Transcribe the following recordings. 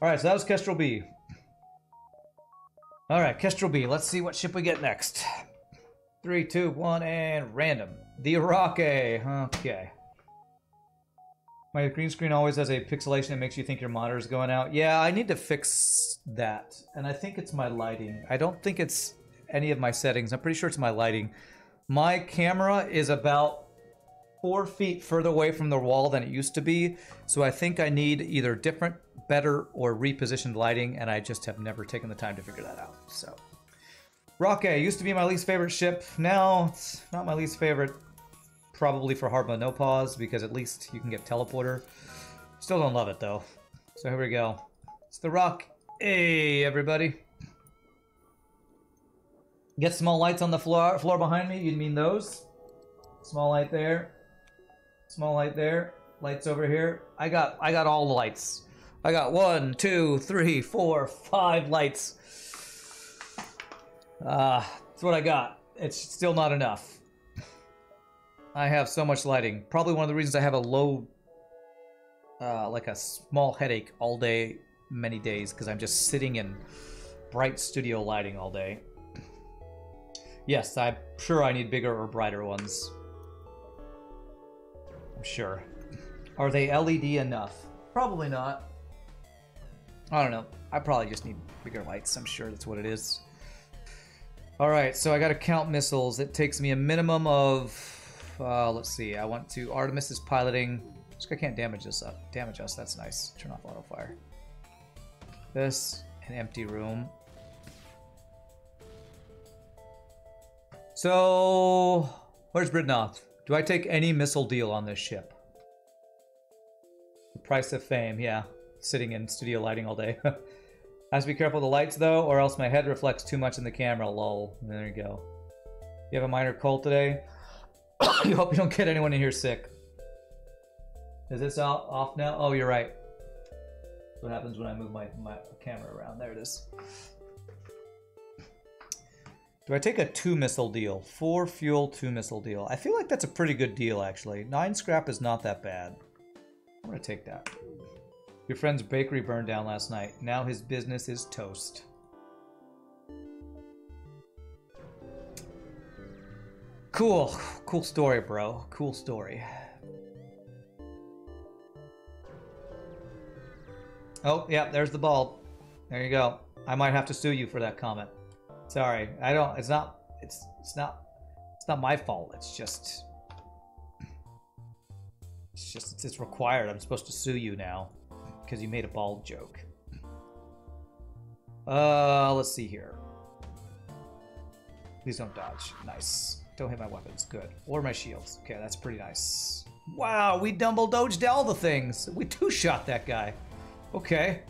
Alright, so that was Kestrel B. Alright, Kestrel B. Let's see what ship we get next. 3, 2, 1, and random. The Iraqi. Okay. My green screen always has a pixelation that makes you think your monitor is going out. Yeah, I need to fix that. And I think it's my lighting. I don't think it's any of my settings. I'm pretty sure it's my lighting. My camera is about 4 feet further away from the wall than it used to be. So I think I need either different, better, or repositioned lighting. And I just have never taken the time to figure that out. So, Roque used to be my least favorite ship. Now it's not my least favorite. Probably for hard mode no pause, because at least you can get teleporter. Still don't love it though. So here we go. It's the Rock. Hey everybody. Get small lights on the floor behind me. You mean those? Small light there. Small light there. Lights over here. I got all the lights. I got 1, 2, 3, 4, 5 lights. That's what I got. It's still not enough. I have so much lighting. Probably one of the reasons I have a low, like a small headache all day, many days, because I'm just sitting in bright studio lighting all day. Yes, I'm sure I need bigger or brighter ones. I'm sure. Are they LED enough? Probably not. I don't know. I probably just need bigger lights. I'm sure that's what it is. Alright, so I gotta count missiles. It takes me a minimum of... let's see. I want to... Artemis is piloting. This guy can't damage us. That's nice. Turn off auto fire. This, an empty room. So, where's Bridnoth? Do I take any missile deal on this ship? The price of fame, yeah. Sitting in studio lighting all day. I have to be careful of the lights though, or else my head reflects too much in the camera, lol. There you go. You have a minor cold today? You hope you don't get anyone in here sick. Is this off now? Oh, you're right. That's what happens when I move my camera around. There it is. Do I take a 2 missile deal? 4 fuel, 2 missile deal. I feel like that's a pretty good deal, actually. 9 scrap is not that bad. I'm gonna take that. Your friend's bakery burned down last night. Now his business is toast. Cool. Cool story, bro. Cool story. Oh, yeah, there's the bulb. There you go. I might have to sue you for that comment. Sorry. I don't... It's not my fault. It's required. I'm supposed to sue you now because you made a bald joke. Let's see here. Please don't dodge. Nice. Don't hit my weapons. Good. Or my shields. Okay, that's pretty nice. Wow, we double dodged all the things. We two-shot that guy. Okay.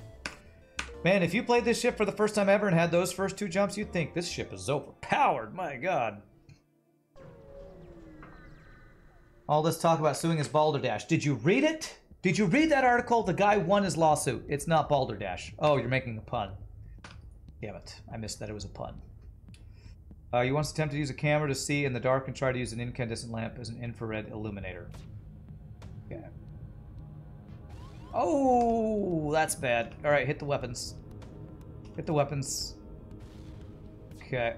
Man, if you played this ship for the first time ever and had those first 2 jumps, you'd think this ship is overpowered. My god. All this talk about suing is Balderdash. Did you read it? Did you read that article? The guy won his lawsuit. It's not Balderdash. Oh, you're making a pun. Damn it. I missed that it was a pun. You once attempted to use a camera to see in the dark and try to use an incandescent lamp as an infrared illuminator. Okay. Oh, that's bad. Alright, hit the weapons. Hit the weapons. Okay.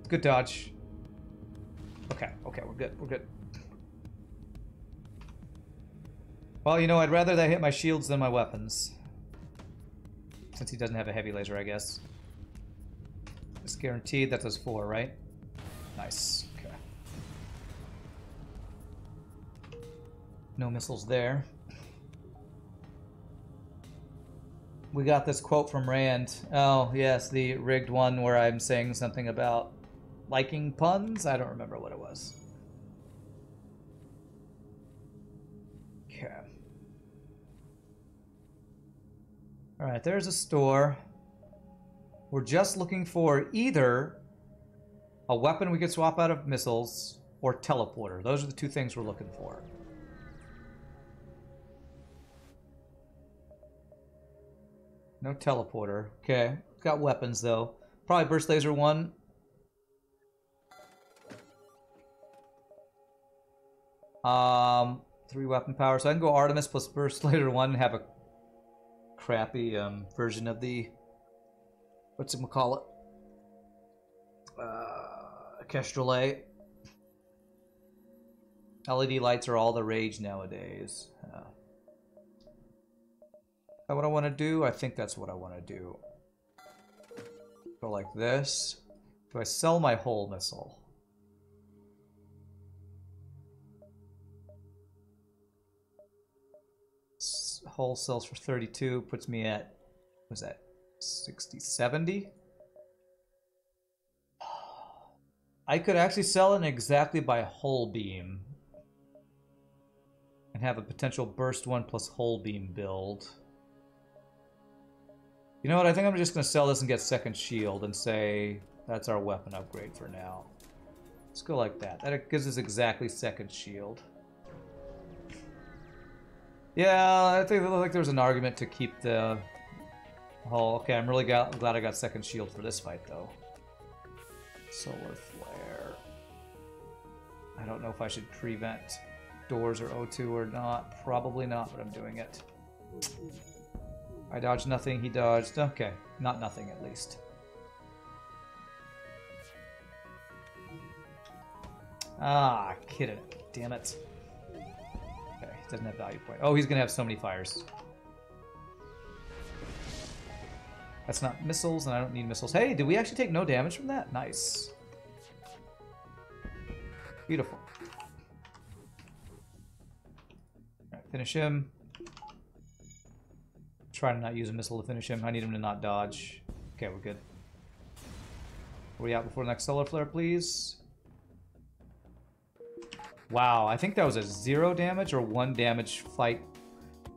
Good dodge. Okay, we're good. We're good. Well, you know, I'd rather that hit my shields than my weapons. Since he doesn't have a heavy laser, I guess. It's guaranteed that does 4, right? Nice. Okay. No missiles there. We got this quote from Rand. Oh, yes, the rigged one where I'm saying something about liking puns. I don't remember what it was. Okay. Alright, there's a store. We're just looking for either a weapon we could swap out of missiles or teleporter. Those are the 2 things we're looking for. No teleporter. Okay. Got weapons, though. Probably burst laser 1. Um, 3 weapon power. So I can go Artemis plus burst laser 1 and have a crappy version of the whatchamacallit? Kestrel. LED lights are all the rage nowadays. Is that what I want to do? I think that's what I want to do. Go like this. Do I sell my whole missile? Whole sells for 32, puts me at, what's that, 60, 70? I could actually sell it exactly by whole beam. And have a potential burst 1 plus whole beam build. You know what, I think I'm just going to sell this and get second shield and say that's our weapon upgrade for now. Let's go like that. That gives us exactly second shield. Yeah, I think like there's an argument to keep the hull. Okay, I'm really glad I got second shield for this fight, though. Solar flare. I don't know if I should prevent doors or O2 or not. Probably not, but I'm doing it. I dodged nothing, he dodged. Okay, not nothing at least. Ah, kidding. Damn it. Okay, he doesn't have value point. Oh, he's gonna have so many fires. That's not missiles, and I don't need missiles. Hey, did we actually take no damage from that? Nice. Beautiful. Alright, finish him. Try to not use a missile to finish him. I need him to not dodge. Okay, we're good. Are we out before the next solar flare, please? Wow, I think that was a 0 damage or 1 damage fight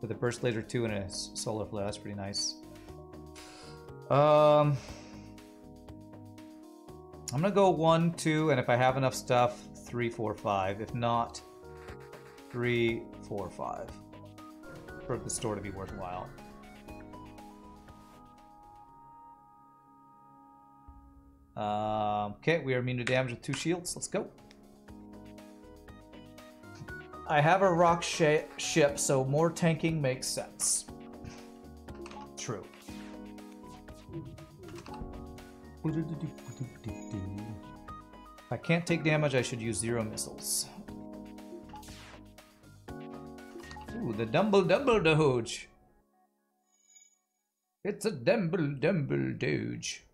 with a burst laser 2 and a solar flare. That's pretty nice. I'm gonna go 1, 2, and if I have enough stuff, 3, 4, 5. If not, 3, 4, 5. For the store to be worthwhile. Okay, we are immune to damage with 2 shields. Let's go. I have a rock ship, so more tanking makes sense. True. If I can't take damage, I should use 0 missiles. Ooh, the Dumble Doge. It's a Dumble Doge.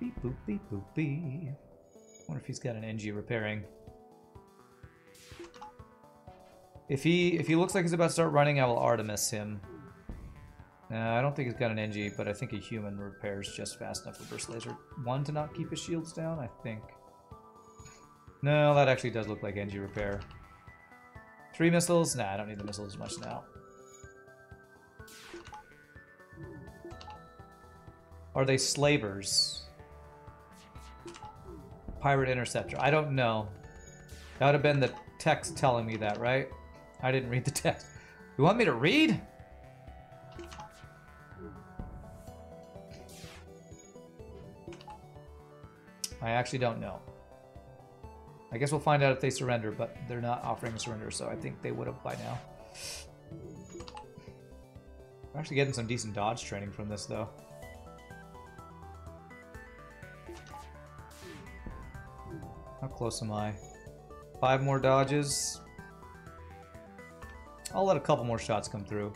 Beep boop beep boop beep. Wonder if he's got an NG repairing. If he looks like he's about to start running, I will Artemis him. I don't think he's got an NG, but I think a human repairs just fast enough for Burst Laser 1 to not keep his shields down, I think. No, that actually does look like NG repair. 3 missiles? Nah, I don't need the missiles as much now. Are they slavers? Pirate Interceptor. I don't know. That would have been the text telling me that, right? I didn't read the text. You want me to read? I actually don't know. I guess we'll find out if they surrender, but they're not offering a surrender, so I think they would have by now. We're actually getting some decent dodge training from this, though. How close am I? 5 more dodges. I'll let a couple more shots come through.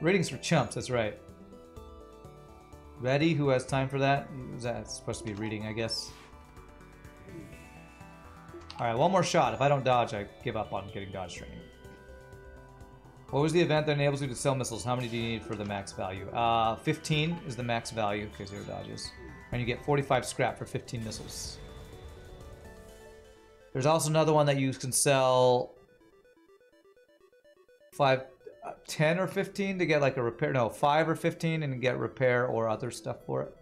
Ratings for chumps, that's right. Ready? Who has time for that? That's supposed to be reading, I guess. Alright, 1 more shot. If I don't dodge, I give up on getting dodge training. What was the event that enables you to sell missiles? How many do you need for the max value? 15 is the max value. Okay, 0 dodges. And you get 45 scrap for 15 missiles. There's also another one that you can sell 10 or 15 to get like a repair. No, 5 or 15 and get repair or other stuff for it.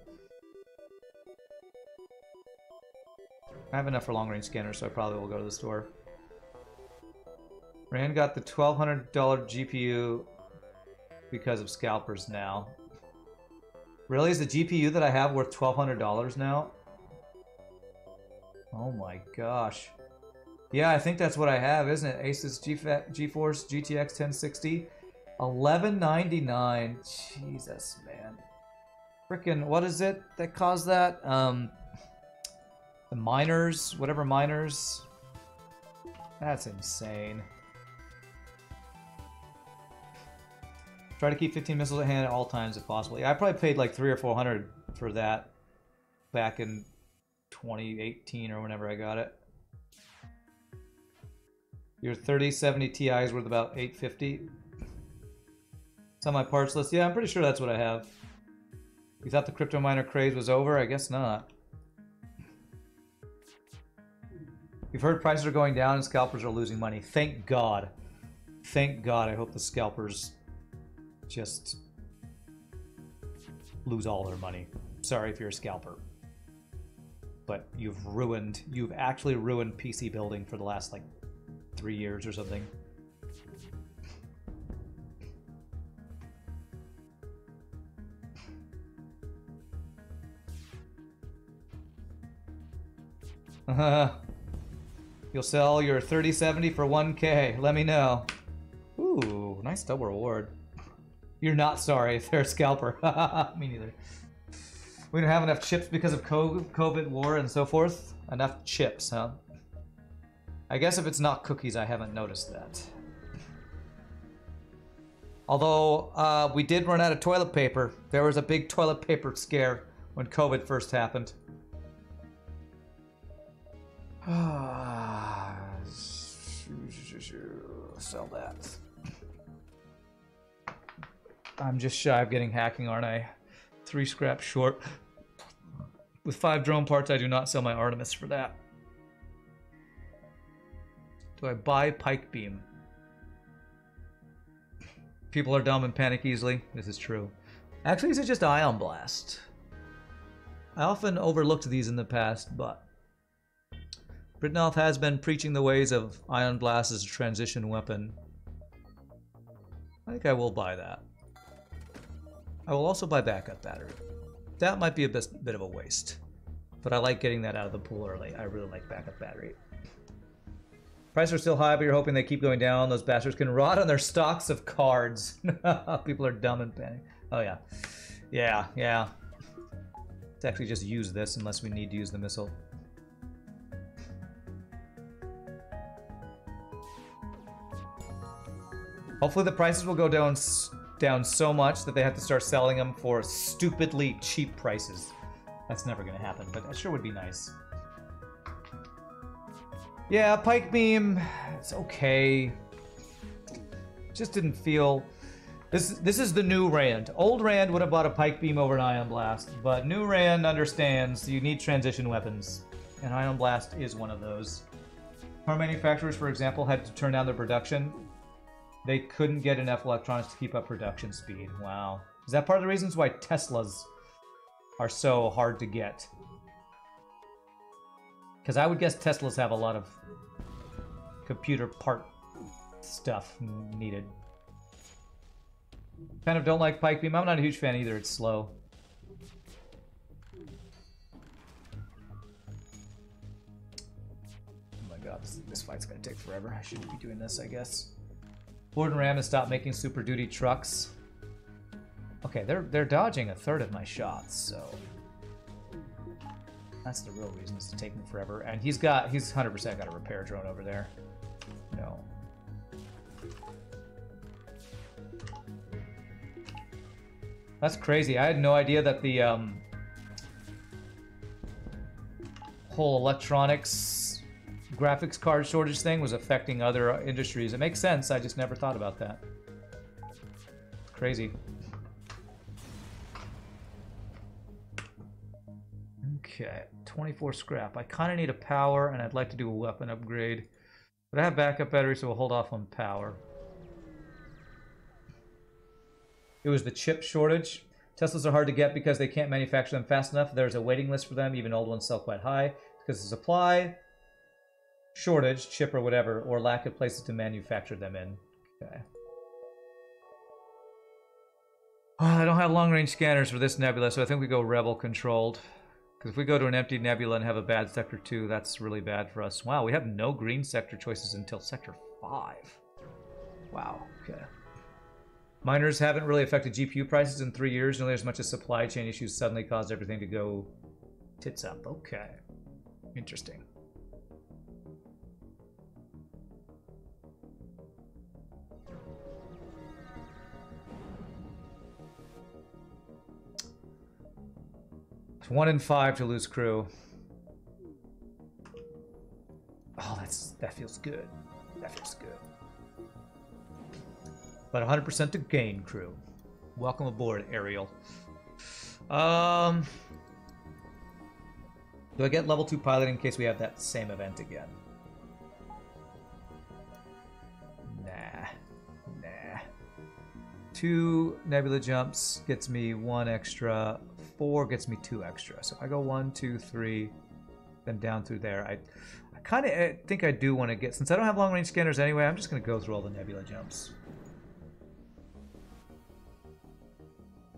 I have enough for long range scanners, so I probably will go to the store. Rand got the $1,200 GPU because of scalpers now. Really? Is the GPU that I have worth $1,200 now? Oh my gosh. Yeah, I think that's what I have, isn't it? Asus GeForce GTX 1060, $11.99. Jesus, man. Frickin', what is it that caused that? The miners, whatever miners. That's insane. Try to keep 15 missiles at hand at all times if possible. Yeah, I probably paid like $300 or $400 for that back in 2018 or whenever I got it. Your 3070 Ti is worth about $850. It's on my parts list. Yeah, I'm pretty sure that's what I have. You thought the crypto miner craze was over? I guess not. You've heard prices are going down and scalpers are losing money. Thank God. Thank God. I hope the scalpers just lose all their money. Sorry if you're a scalper. But you've actually ruined PC building for the last like 3 years or something. You'll sell your 3070 for 1K. Let me know. Ooh, nice double reward. You're not sorry if they're a scalper. Me neither. We don't have enough chips because of COVID, war, and so forth. Enough chips, huh? I guess if it's not cookies, I haven't noticed that. Although, we did run out of toilet paper. There was a big toilet paper scare when COVID first happened. Sell that. I'm just shy of getting hacking, aren't I? 3 scraps short. With 5 drone parts, I do not sell my Artemis for that. Do I buy Pike Beam? People are dumb and panic easily. This is true. Actually, is it just Ion Blast? I often overlooked these in the past, but Britnoff has been preaching the ways of Ion Blast as a transition weapon. I think I will buy that. I will also buy backup battery. That might be a bit of a waste, but I like getting that out of the pool early. I really like backup battery. Prices are still high, but you're hoping they keep going down. Those bastards can rot on their stocks of cards. People are dumb and panic. Oh yeah. Yeah. Let's actually just use this unless we need to use the missile. Hopefully the prices will go down so much that they have to start selling them for stupidly cheap prices. That's never going to happen, but that sure would be nice. Yeah, Pike Beam, it's okay. Just didn't feel... This is the new Rand. Old Rand would have bought a Pike Beam over an Ion Blast, but new Rand understands you need transition weapons, and Ion Blast is one of those. Car manufacturers, for example, had to turn down their production. They couldn't get enough electronics to keep up production speed. Wow. Is that part of the reasons why Teslas are so hard to get? Because I would guess Teslas have a lot of computer part stuff needed. Kind of don't like Pike Beam. I'm not a huge fan either. It's slow. Oh my god, this fight's gonna take forever. I shouldn't be doing this, I guess. Ford and Ram has stopped making Super Duty trucks. Okay, they're dodging a third of my shots, so that's the real reason it's taking forever. And he's 100% got a repair drone over there. No. That's crazy. I had no idea that the whole electronics graphics card shortage thing was affecting other industries. It makes sense. I just never thought about that. It's crazy. Okay, 24 scrap. I kind of need a power, and I'd like to do a weapon upgrade. But I have backup battery, so we'll hold off on power. It was the chip shortage. Teslas are hard to get because they can't manufacture them fast enough. There's a waiting list for them. Even old ones sell quite high because of supply shortage, chip or whatever, or lack of places to manufacture them in. Okay. Oh, I don't have long-range scanners for this nebula, so I think we go rebel controlled. Because if we go to an empty nebula and have a bad Sector 2, that's really bad for us. Wow, we have no green sector choices until Sector 5. Wow, okay. Miners haven't really affected GPU prices in 3 years. Nearly as much as supply chain issues suddenly caused everything to go tits up. Okay. Interesting. It's 1 in 5 to lose crew. Oh, that feels good. That feels good. But 100% to gain crew. Welcome aboard, Ariel. Do I get level 2 pilot in case we have that same event again? Nah. 2 nebula jumps gets me 1 extra. 4 gets me 2 extra. So if I go 1, 2, 3, then down through there, I kind of think I do want to get, since I don't have long range scanners anyway, I'm just going to go through all the nebula jumps.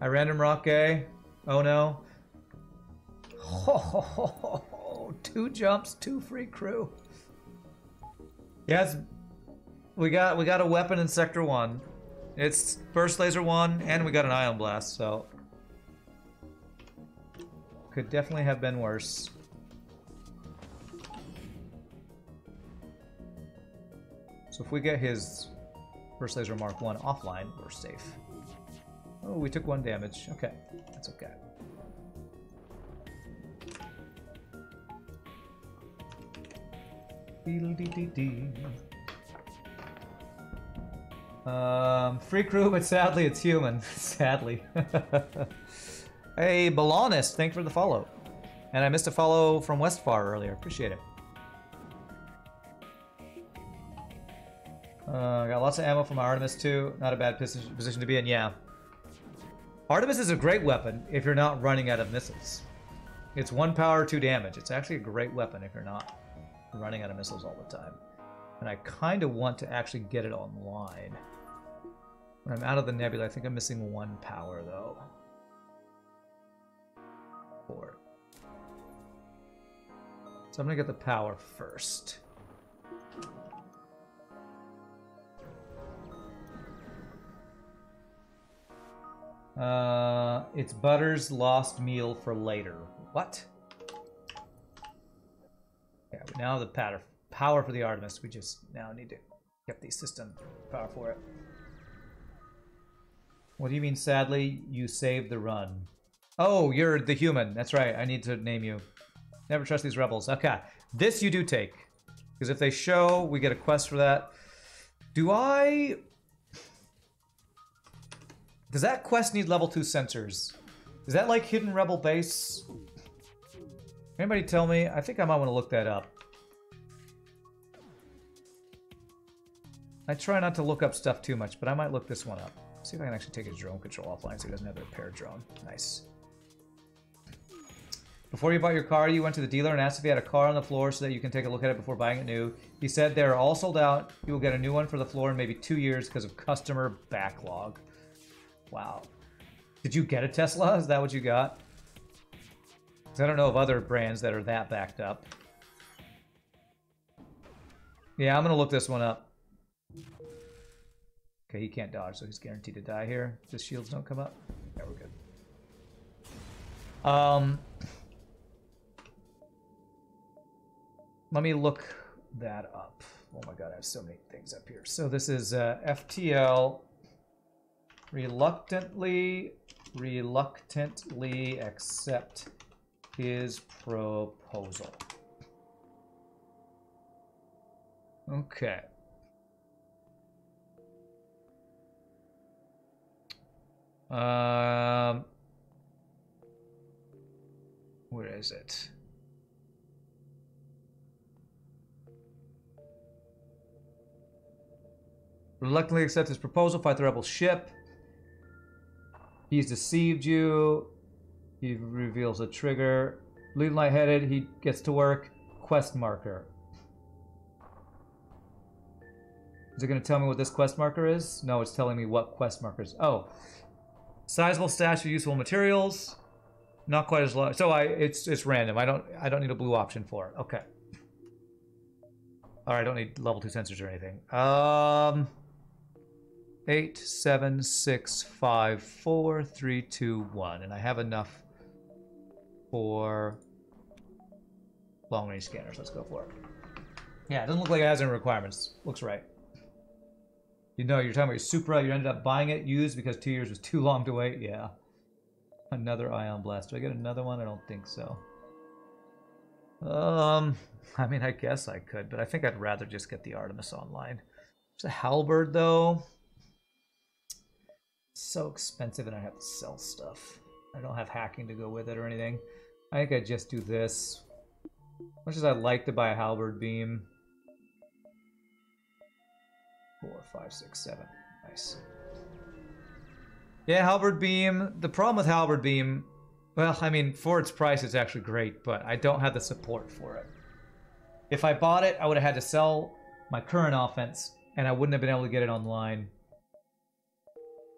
I random rock A. Oh no. Oh, 2 jumps, 2 free crew. Yes, we got a weapon in Sector 1. It's Burst Laser 1, and we got an Ion Blast, so could definitely have been worse. So if we get his Burst Laser Mark 1 offline, we're safe. Oh, we took 1 damage. Okay, that's okay. Free crew, but sadly it's human. Sadly. Hey, Balonist, thanks for the follow. And I missed a follow from Westfar earlier. Appreciate it. Got lots of ammo from Artemis too. Not a bad position to be in, yeah. Artemis is a great weapon if you're not running out of missiles. It's 1 power, 2 damage. It's actually a great weapon if you're not running out of missiles all the time. And I kind of want to actually get it online. When I'm out of the nebula, I think I'm missing 1 power though. 4. So I'm gonna get the power first. It's Butter's lost meal for later. What? Yeah, we now have the power for the Artemis. We just now need to get the system power for it. What do you mean, sadly? You saved the run. Oh, you're the human. That's right. I need to name you. Never trust these rebels. Okay. This you do take. Because if they show, we get a quest for that. Do I... Does that quest need level 2 sensors? Is that like Hidden Rebel Base? Anybody tell me? I think I might want to look that up. I try not to look up stuff too much, but I might look this one up. See if I can actually take his drone control offline so he doesn't have a repair drone. Nice. Before you bought your car, you went to the dealer and asked if he had a car on the floor so that you can take a look at it before buying it new. He said they're all sold out. You will get a new one for the floor in maybe 2 years because of customer backlog. Wow. Did you get a Tesla? Is that what you got? Because I don't know of other brands that are that backed up. Yeah, I'm going to look this one up. Okay, he can't dodge, so he's guaranteed to die here. Just shields don't come up. Yeah, we're good. Let me look that up. Oh my god, I have so many things up here. So this is FTL reluctantly accept his proposal. Okay. Where is it? Reluctantly accept his proposal, fight the rebel ship. He's deceived you. He reveals a trigger. Lead lightheaded, he gets to work. Quest marker. Is it going to tell me what this quest marker is? No, it's telling me what quest markers. Oh. Sizable stash of useful materials. Not quite as low. So it's random. I don't need a blue option for it. Okay. All right, I don't need level 2 sensors or anything. 8, 7, 6, 5, 4, 3, 2, 1, and I have enough for long range scanners. Let's go for it. Yeah, it doesn't look like it has any requirements. Looks right. You know, you're talking about your Supra. You ended up buying it used because 2 years was too long to wait. Yeah. Another ion blast. Do I get another one? I don't think so. I mean, I guess I could, but I think I'd rather just get the Artemis online. There's a halberd, though. It's so expensive, and I have to sell stuff. I don't have hacking to go with it or anything. I think I'd just do this. As much as I'd like to buy a halberd beam. 4, 5, 6, 7. Nice. Yeah, halberd beam. The problem with halberd beam, well, I mean, for its price, it's actually great, but I don't have the support for it. If I bought it, I would have had to sell my current offense, and I wouldn't have been able to get it online.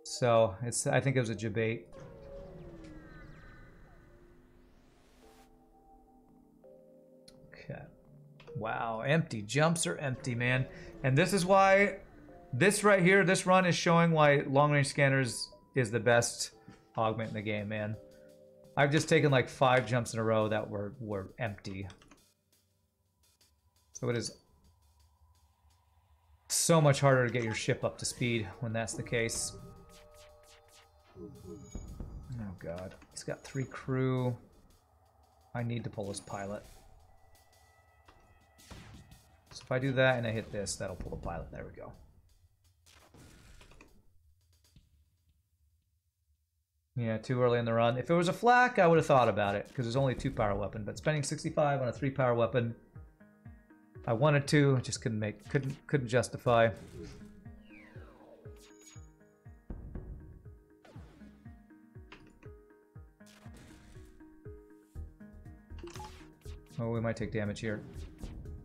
So, I think it was a debate. Okay. Wow, empty. Jumps are empty, man. And this is why, this right here, this run is showing why long-range scanners is the best augment in the game, man. I've just taken like 5 jumps in a row that were empty. So it is so much harder to get your ship up to speed when that's the case. Oh god. He's got 3 crew. I need to pull his pilot. So if I do that and I hit this, that'll pull the pilot. There we go. Yeah, too early in the run. If it was a flak, I would have thought about it, because it's only a 2-power weapon. But spending 65 on a 3-power weapon, I wanted to, I just couldn't justify. Oh, we might take damage here.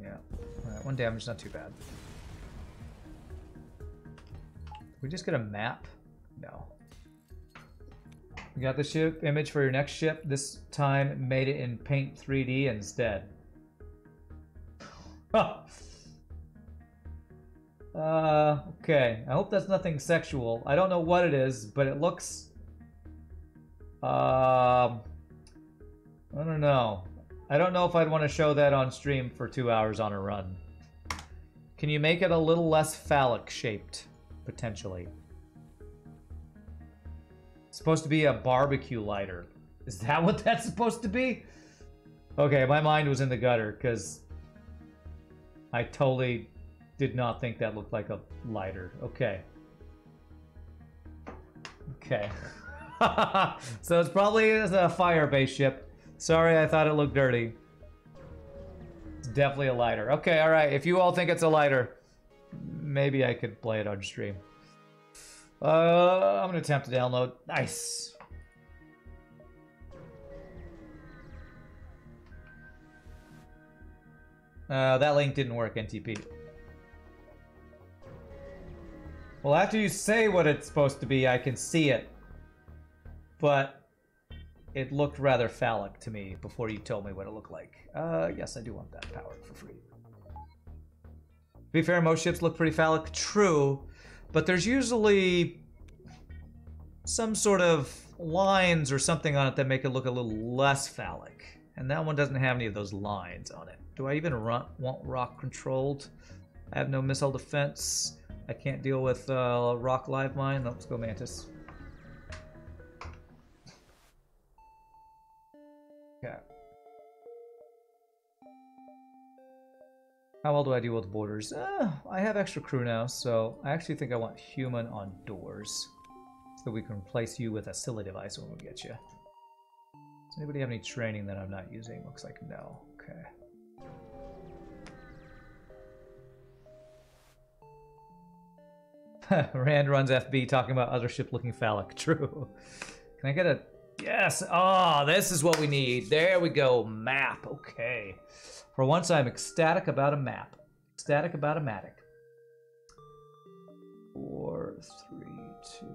Yeah. Alright, 1 damage, not too bad. Did we just get a map? No. You got the ship image for your next ship. This time made it in Paint 3D instead. Okay. I hope that's nothing sexual. I don't know what it is, but it looks... I don't know. I don't know if I'd want to show that on stream for 2 hours on a run. Can you make it a little less phallic shaped, potentially? It's supposed to be a barbecue lighter. Is that what that's supposed to be? Okay, my mind was in the gutter because I totally did not think that looked like a lighter. Okay. Okay. So it's probably a fire-based ship. Sorry, I thought it looked dirty. It's definitely a lighter. Okay, alright. If you all think it's a lighter, maybe I could play it on stream. I'm gonna attempt to download. Nice. That link didn't work, NTP. Well, after you say what it's supposed to be, I can see it. But it looked rather phallic to me before you told me what it looked like. Yes, I do want that powered for free. To be fair, most ships look pretty phallic. True. But there's usually some sort of lines or something on it that make it look a little less phallic. And that one doesn't have any of those lines on it. Do I even want rock controlled? I have no missile defense. I can't deal with rock live mine. Let's go Mantis. Okay. How well do I deal with borders? I have extra crew now, so I actually think I want human on doors. So we can replace you with a silly device when we get you. Does anybody have any training that I'm not using? Looks like no. Okay. Rand runs FB talking about other ship looking phallic. True. Can I get a... Yes! Oh, this is what we need. There we go. Map. Okay. For once, I'm ecstatic about a map. Ecstatic about a matic. 4, 3, 2...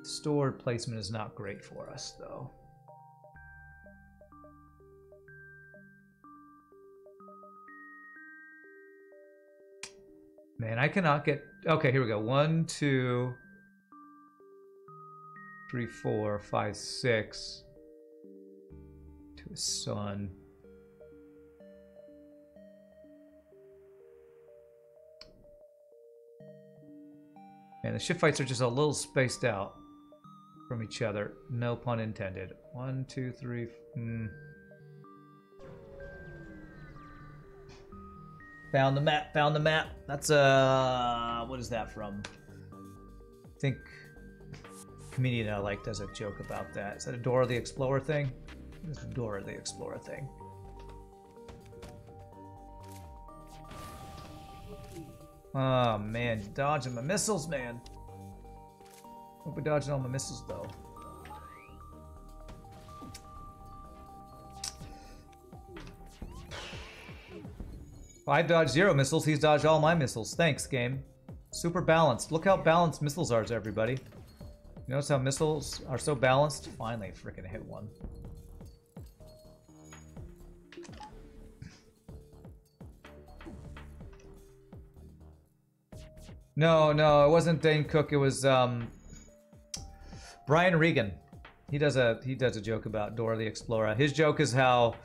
Stored placement is not great for us, though. Man, I cannot get... Okay, here we go. 1, 2, 3, 4, 5, 6. To his son. And the ship fights are just a little spaced out from each other. No pun intended. 1, 2, 3... Found the map, found the map. That's, what is that from? I think comedian I like does a joke about that. Is that a Dora the Explorer thing? It's a Dora the Explorer thing. Oh, man. Dodging my missiles, man. Hope we're dodging all my missiles, though. I dodged 0 missiles, he's dodged all my missiles. Thanks, game. Super balanced. Look how balanced missiles are, everybody. You notice how missiles are so balanced? Finally, freaking hit one. No, it wasn't Dane Cook. It was Brian Regan. He does a joke about Dora the Explorer. His joke is how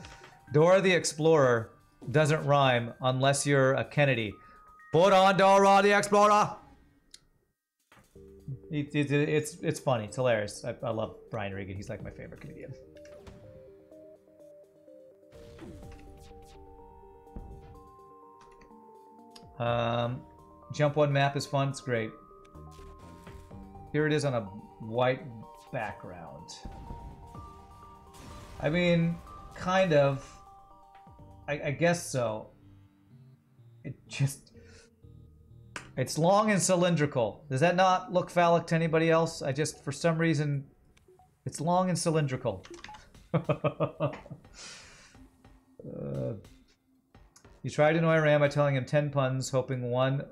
Dora the Explorer doesn't rhyme unless you're a Kennedy. Put on Dora the Explorer. It's funny. It's hilarious. I love Brian Regan. He's like my favorite comedian. Jump one map is fun. It's great. Here it is on a white background. I mean, kind of. I guess so. It's long and cylindrical. Does that not look phallic to anybody else? For some reason, it's long and cylindrical. You tried to annoy Ram by telling him 10 puns, hoping one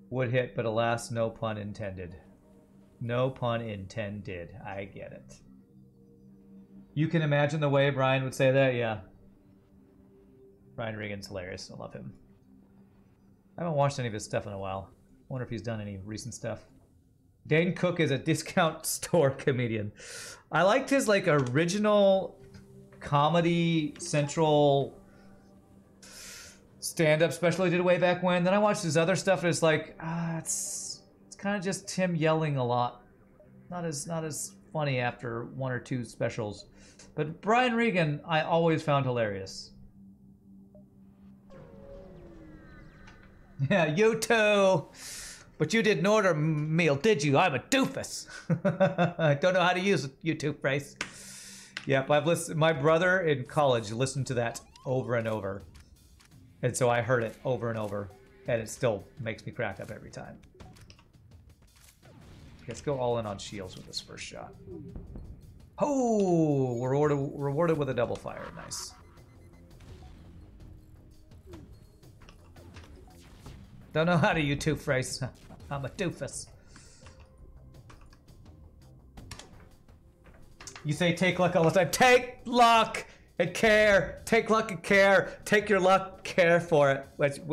would hit, but alas, no pun intended. No pun intended. I get it. You can imagine the way Brian would say that? Yeah. Brian Regan's hilarious. I love him. I haven't watched any of his stuff in a while. I wonder if he's done any recent stuff. Dane Cook is a discount store comedian. I liked his like original Comedy Central stand-up special he did way back when. Then I watched his other stuff and it's like, it's kind of just him yelling a lot. Not as funny after 1 or 2 specials. But Brian Regan I always found hilarious. Yeah, you too. But you didn't order a meal, did you? I'm a doofus. I don't know how to use a YouTube phrase. Yep, I've listened. My brother in college listened to that over and over. And so I heard it over and over. And it still makes me crack up every time. Let's go all in on shields with this first shot. Oh, we're rewarded with a double fire. Nice. Don't know how to YouTube phrase. I'm a doofus. You say take luck all the time. Take luck and care. Take luck and care. Take your luck, care for it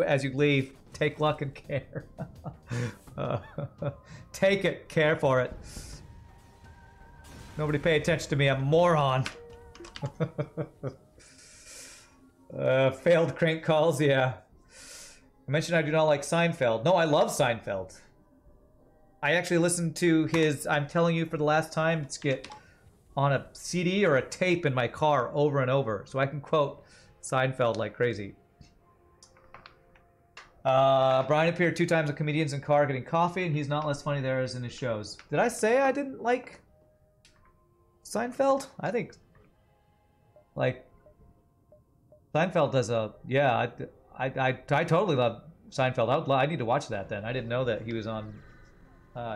as you leave. Take luck and care. Take it, care for it. Nobody pay attention to me. I'm a moron. Failed crank calls, yeah. I mentioned I do not like Seinfeld. No, I love Seinfeld. I actually listened to his I'm Telling You for the Last Time skit on a CD or a tape in my car over and over. So I can quote Seinfeld like crazy. Brian appeared 2 times with comedians in car getting coffee, and he's not less funny there as in his shows. Did I say I didn't like Seinfeld? I think, like, Seinfeld does a... Yeah, I totally love Seinfeld. I need to watch that then. I didn't know that he was on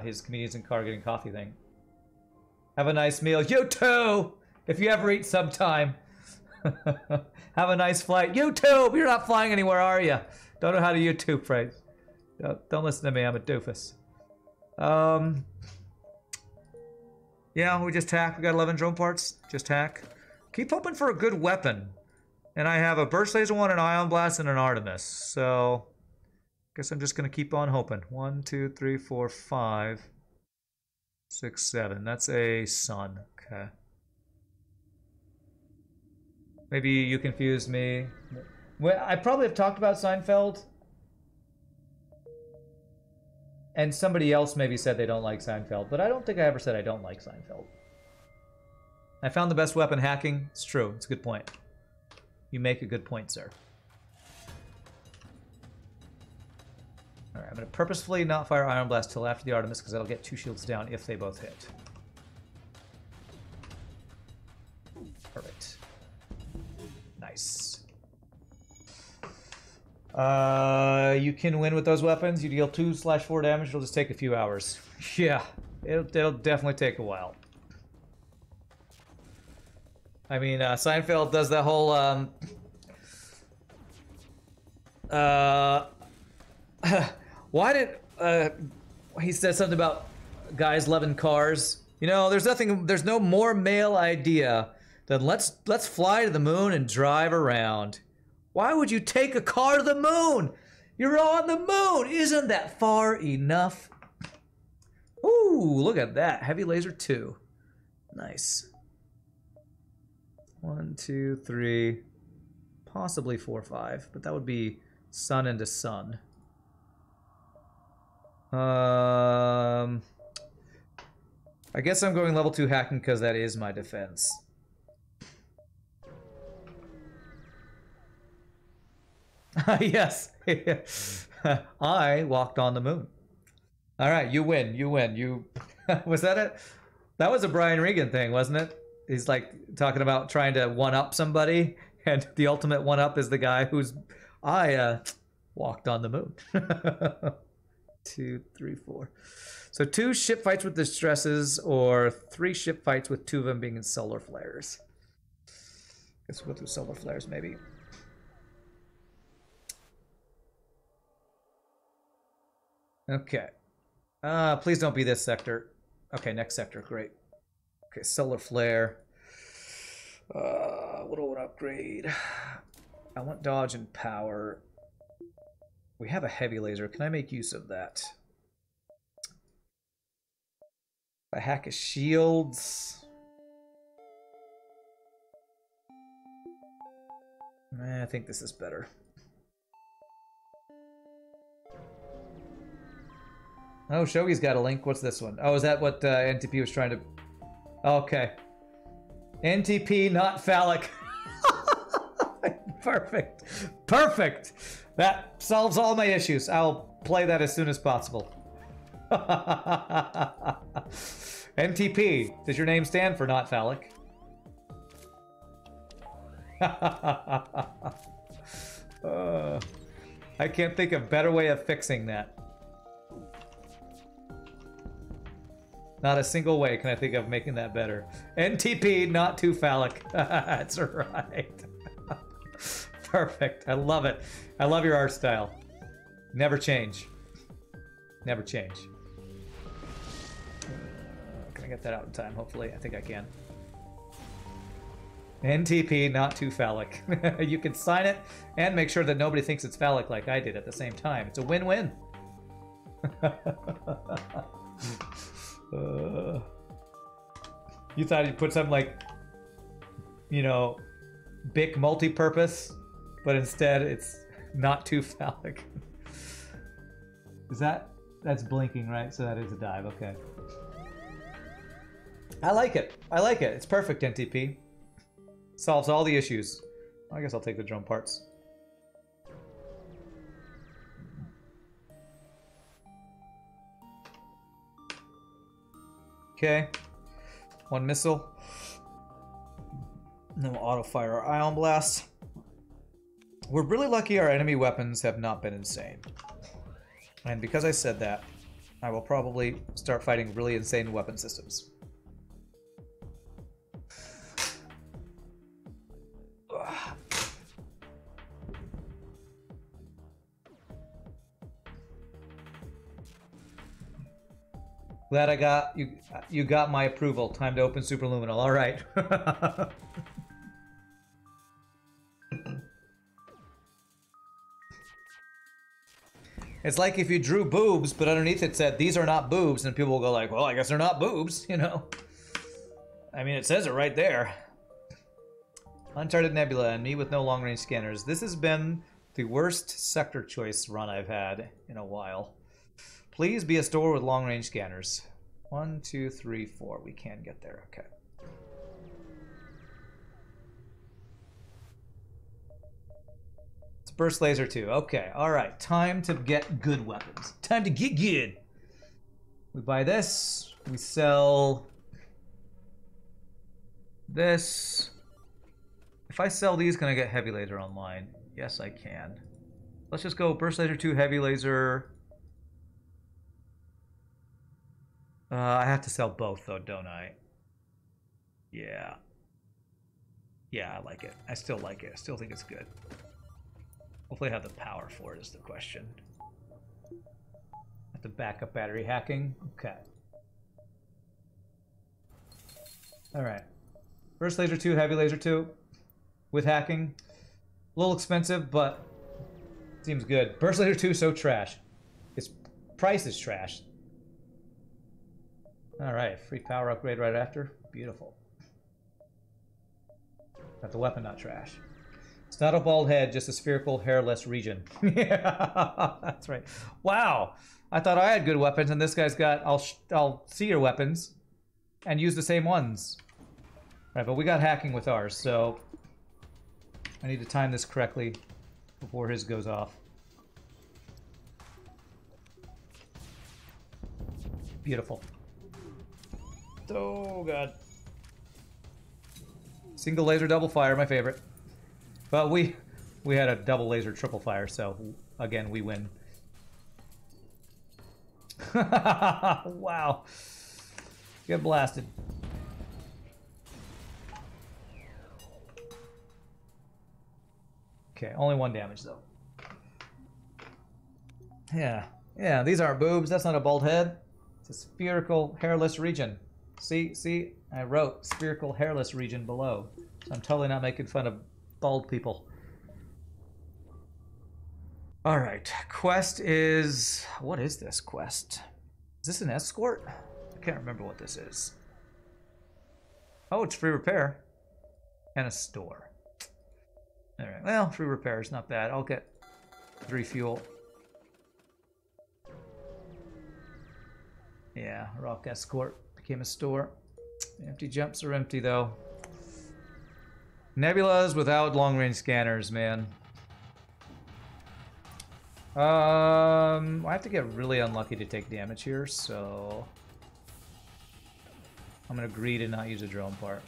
his comedians in car getting coffee thing. Have a nice meal. You too! If you ever eat sometime. Have a nice flight. YouTube! You're not flying anywhere, are you? Don't know how to YouTube phrase. Don't listen to me. I'm a doofus. Yeah, we just hack. We got 11 drone parts. Just hack. Keep hoping for a good weapon. And I have a burst laser one, an ion blast, and an Artemis. So Guess I'm just gonna keep on hoping. 1, 2, 3, 4, 5, 6, 7. That's a sun. Okay. Maybe you confused me. Well, I probably have talked about Seinfeld. And somebody else maybe said they don't like Seinfeld, but I don't think I ever said I don't like Seinfeld. I found the best weapon hacking. It's true. It's a good point. You make a good point, sir. Alright, I'm going to purposefully not fire Iron Blast till after the Artemis, because that'll get 2 shields down if they both hit. Perfect. Nice. You can win with those weapons. You deal 2/4 damage. It'll just take a few hours. Yeah, it'll definitely take a while. I mean, Seinfeld does that whole why did he said something about guys loving cars? You know, there's no more male idea than let's fly to the moon and drive around. Why would you take a car to the moon? You're on the moon. Isn't that far enough? Ooh, look at that. Heavy laser 2. Nice. 1, 2, 3, possibly 4, 5, but that would be sun into sun. I guess I'm going level 2 hacking because that is my defense. Yes. I walked on the moon. All right, you win. You win. You was that it? That was a Brian Regan thing, wasn't it? He's like talking about trying to one-up somebody, and the ultimate one-up is the guy who's I walked on the moon. 2, 3, 4. So 2 ship fights with distresses, or 3 ship fights with 2 of them being in solar flares. Guess we'll go through solar flares maybe. Okay. Please don't be this sector. Okay, next sector. Great. Okay, solar flare. What do I want to upgrade? I want dodge and power. We have a heavy laser. Can I make use of that? If I hack his shields. I think this is better. Oh, Shogi's got a link. What's this one? Oh, is that what NTP was trying to... Okay. NTP, not phallic. Perfect. Perfect. That solves all my issues. I'll play that as soon as possible. NTP, does your name stand for not phallic? I can't think of a better way of fixing that. Not a single way can I think of making that better. NTP, not too phallic. That's right. Perfect. I love it. I love your art style. Never change. Never change. Can I get that out in time? Hopefully. I think I can. NTP, not too phallic. You can sign it and make sure that nobody thinks it's phallic like I did at the same time. It's a win-win. You thought you'd put something like, you know, Bic multi-purpose, but instead it's not too phallic. Is that's blinking, right? So that is a dive, okay. I like it. I like it. It's perfect, NTP. Solves all the issues. I guess I'll take the drone parts. Okay, 1 missile. And then we'll auto-fire our Ion Blast. We're really lucky our enemy weapons have not been insane. And because I said that, I will probably start fighting really insane weapon systems. Glad I got you. You got my approval. Time to open Superluminal. All right. It's like if you drew boobs, but underneath it said, these are not boobs, and people will go like, well, I guess they're not boobs, you know? I mean, it says it right there. Uncharted Nebula and me with no long-range scanners. This has been the worst sector choice run I've had in a while. Please be a store with long-range scanners. 1, 2, 3, 4. We can get there. Okay. It's burst laser 2. Okay. All right. Time to get good weapons. Time to get good. We buy this. We sell this. If I sell these, can I get heavy laser online? Yes, I can. Let's just go burst laser 2, heavy laser. I have to sell both, though, don't I? Yeah. Yeah, I like it. I still like it. I still think it's good. Hopefully I have the power for it is the question. Have to backup battery hacking? Okay. Alright. Burst laser 2, heavy laser 2. With hacking. A little expensive, but seems good. Burst laser 2, so trash. Its price is trash. Alright, free power upgrade right after. Beautiful. Got the weapon, not trash. It's not a bald head, just a spherical, hairless region. Yeah, that's right. Wow! I thought I had good weapons, and this guy's got... I'll see your weapons and use the same ones. Right, but we got hacking with ours, so... I need to time this correctly before his goes off. Beautiful. Oh, God. Single laser, double fire, my favorite. But we had a double laser, triple fire, so again, we win. Wow. Get blasted. Okay, only 1 damage, though. Yeah. Yeah, these aren't boobs. That's not a bald head. It's a spherical, hairless region. See? I wrote spherical, hairless region below. So I'm totally not making fun of bald people. Alright, quest is... What is this quest? Is this an escort? I can't remember what this is. Oh, it's free repair. And a store. Alright, well, free repair is not bad. I'll get 3 fuel. Yeah, rock escort became a store. Empty jumps are empty, though. Nebulas without long-range scanners, man. I have to get really unlucky to take damage here, so... I'm gonna agree to not use a drone part.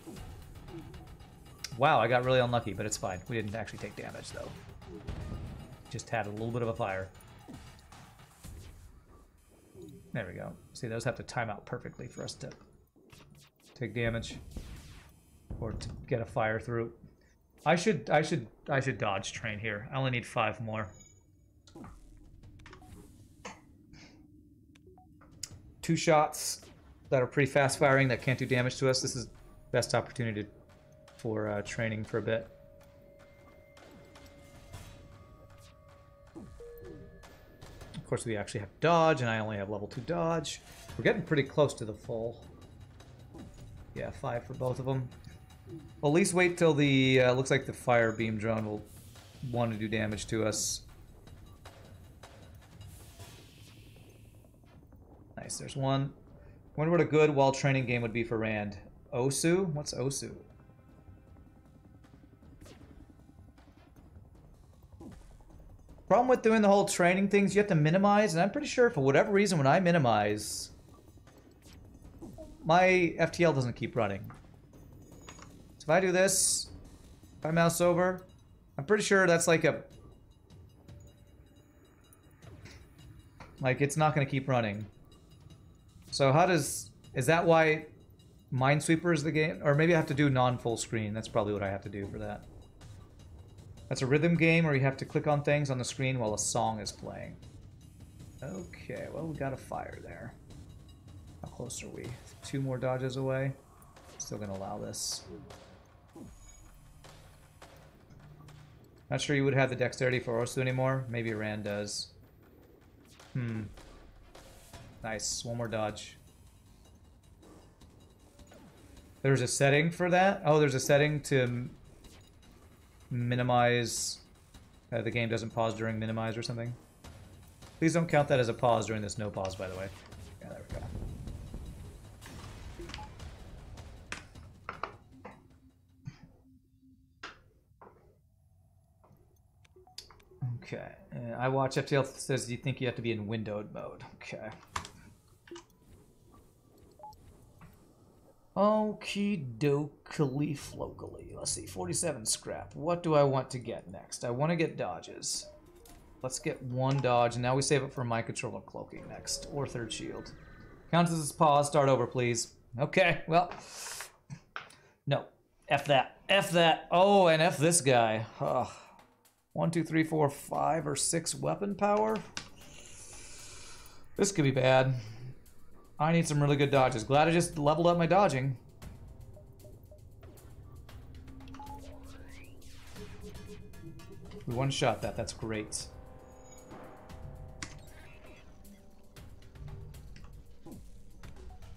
Wow, I got really unlucky, but it's fine. We didn't actually take damage, though. Just had a little bit of a fire. There we go. See, those have to time out perfectly for us to take damage. Or to get a fire through. I should dodge train here. I only need 5 more. 2 shots that are pretty fast firing that can't do damage to us. This is the best opportunity for training for a bit. Of course, we actually have dodge, and I only have level 2 dodge. We're getting pretty close to the full. Yeah, 5 for both of them. Well, at least wait till the, looks like the fire beam drone will want to do damage to us. Nice, there's one. Wonder what a good while training game would be for Rand. Osu? What's Osu? Problem with doing the whole training things, you have to minimize, and I'm pretty sure for whatever reason when I minimize, my FTL doesn't keep running. So if I do this, if I mouse over, I'm pretty sure that's like a... Like, it's not going to keep running. So how does... Is that why Minesweeper is the game? Or maybe I have to do non-full screen. That's probably what I have to do for that. That's a rhythm game where you have to click on things on the screen while a song is playing. Okay, well, we got a fire there. How close are we? 2 more dodges away. Still gonna allow this. Not sure you would have the dexterity for Osu anymore. Maybe Rand does. Nice. One more dodge. There's a setting for that? Oh, there's a setting to minimize... the game doesn't pause during minimize or something. Please don't count that as a pause during this no pause, by the way. Yeah, there we go. Okay. I watch FTL says you think you have to be in windowed mode. Okay. Okie dokey locally. Let's see, 47 scrap. What do I want to get next? I want to get dodges. Let's get one dodge, and now we save it for mind control and cloaking next, or third shield. Counts as pause. Start over, please. Okay, well, no, F that, F that. Oh, and F this guy. 1, 2, 3, 4, 5, or 6 weapon power. This could be bad. I need some really good dodges. Glad I just leveled up my dodging. We one-shot that. That's great.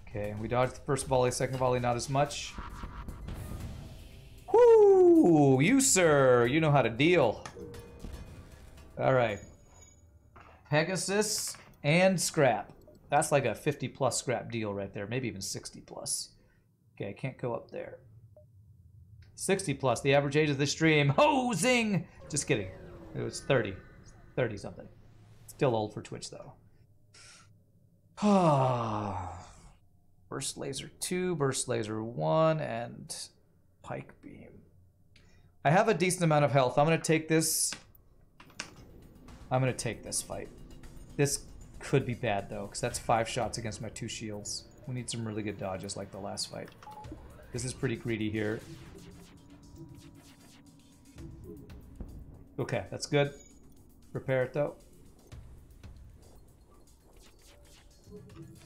Okay, we dodged the first volley, second volley not as much. Whoo! You, sir! You know how to deal. Alright. Pegasus and scrap. That's like a 50+ scrap deal right there. Maybe even 60+. Okay, I can't go up there. 60+, the average age of the stream. Oh, zing! Just kidding. It was 30. 30 something. Still old for Twitch, though. Burst Laser 2, Burst Laser 1, and Pike Beam. I have a decent amount of health. I'm going to take this. I'm going to take this fight. This could be bad, though, because that's 5 shots against my 2 shields. We need some really good dodges like the last fight. This is pretty greedy here. Okay, that's good. Prepare it, though.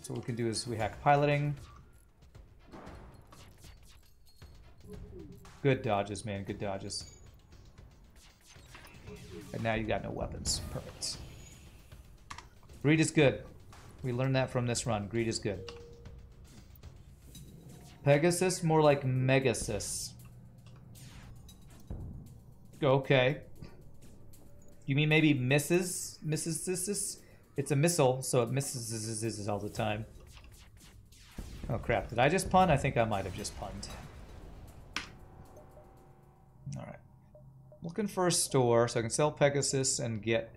So what we can do is we hack piloting. Good dodges, man. Good dodges. And now you got no weapons. Perfect. Greed is good. We learned that from this run. Greed is good. Pegasus, more like Megasus. Okay. You mean maybe misses? Misses? It's a missile, so it misses all the time. Oh crap, did I just pun? I think I might have just punned. Alright. Looking for a store so I can sell Pegasus and get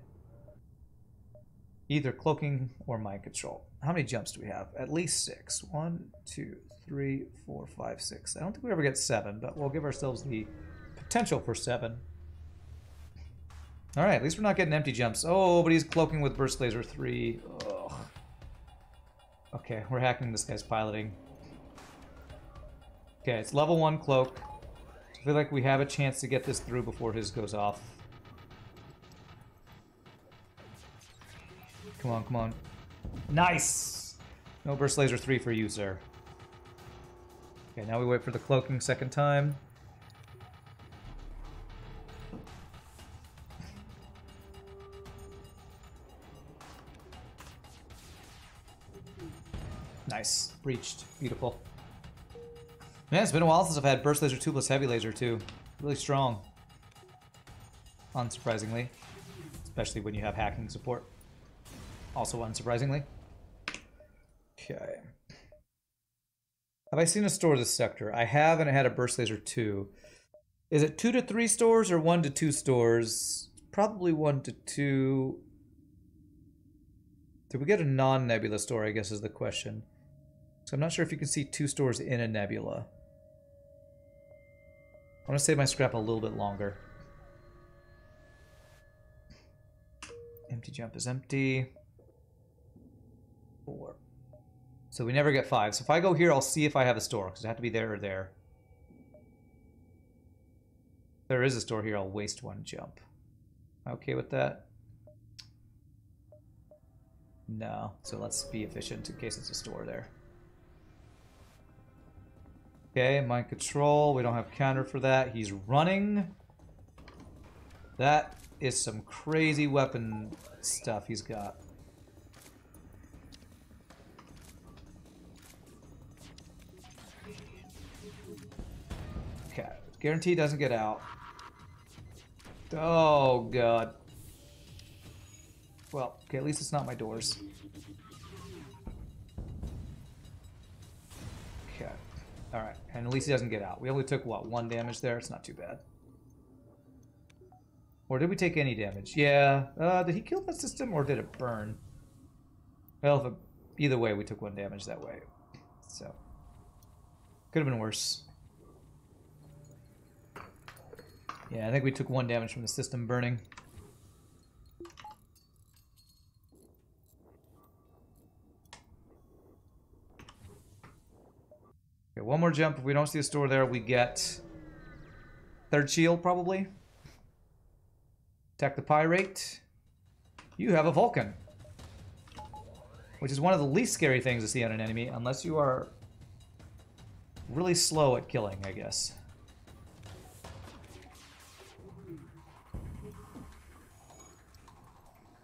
either cloaking or mind control. How many jumps do we have? At least 6. 1, 2, 3, 4, 5, 6. I don't think we ever get 7, but we'll give ourselves the potential for 7. Alright, at least we're not getting empty jumps. Oh, but he's cloaking with Burst Laser 3. Ugh. Okay, we're hacking this guy's piloting. Okay, it's level 1 cloak. I feel like we have a chance to get this through before his goes off. Come on, come on. Nice! No Burst Laser 3 for you, sir. Okay, now we wait for the cloaking second time. Nice. Breached. Beautiful. Man, it's been a while since I've had Burst Laser 2 plus Heavy Laser 2. Really strong. Unsurprisingly. Especially when you have hacking support. Also unsurprisingly. Okay. Have I seen a store this sector? I have, and I had a Burst Laser 2. Is it 2 to 3 stores or 1 to 2 stores? Probably 1 to 2. Did we get a non-nebula store, I guess is the question. So I'm not sure if you can see 2 stores in a nebula. I want to save my scrap a little bit longer. Empty jump is empty. 4. So we never get 5. So if I go here, I'll see if I have a store, because I have to be there or there. If there is a store here, I'll waste 1 jump. Okay with that? No. So let's be efficient in case it's a store there. Okay, mind control. We don't have counter for that. He's running. That is some crazy weapon stuff he's got. Guarantee doesn't get out. Oh, God. Well, okay, at least it's not my doors. Okay. Alright, and at least he doesn't get out. We only took, what, 1 damage there? It's not too bad. Or did we take any damage? Yeah. Did he kill that system, or did it burn? Well, either way, we took 1 damage that way. So. Could have been worse. Yeah, I think we took 1 damage from the system burning. Okay, 1 more jump. If we don't see a store there, we get 3rd shield, probably. Attack the Pirate. You have a Vulcan. Which is one of the least scary things to see on an enemy, unless you are really slow at killing, I guess.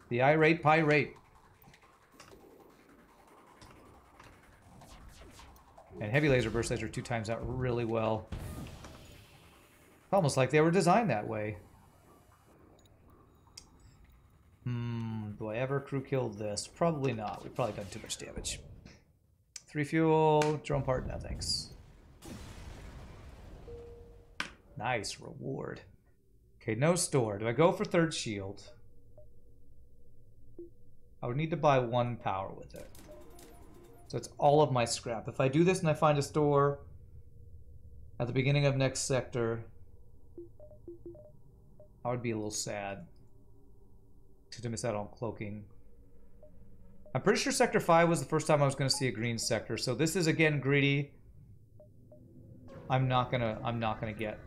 The Irate Pirate. And heavy laser burst laser 2 times out really well. Almost like they were designed that way. Do I ever crew kill this? Probably not. We've probably done too much damage. 3 fuel, drone part, no thanks. Nice reward. Okay, no store. Do I go for 3rd shield? I would need to buy 1 power with it. So it's all of my scrap. If I do this and I find a store at the beginning of next sector, I would be a little sad to miss out on cloaking. I'm pretty sure Sector 5 was the first time I was going to see a green sector, so this is again greedy. I'm not gonna get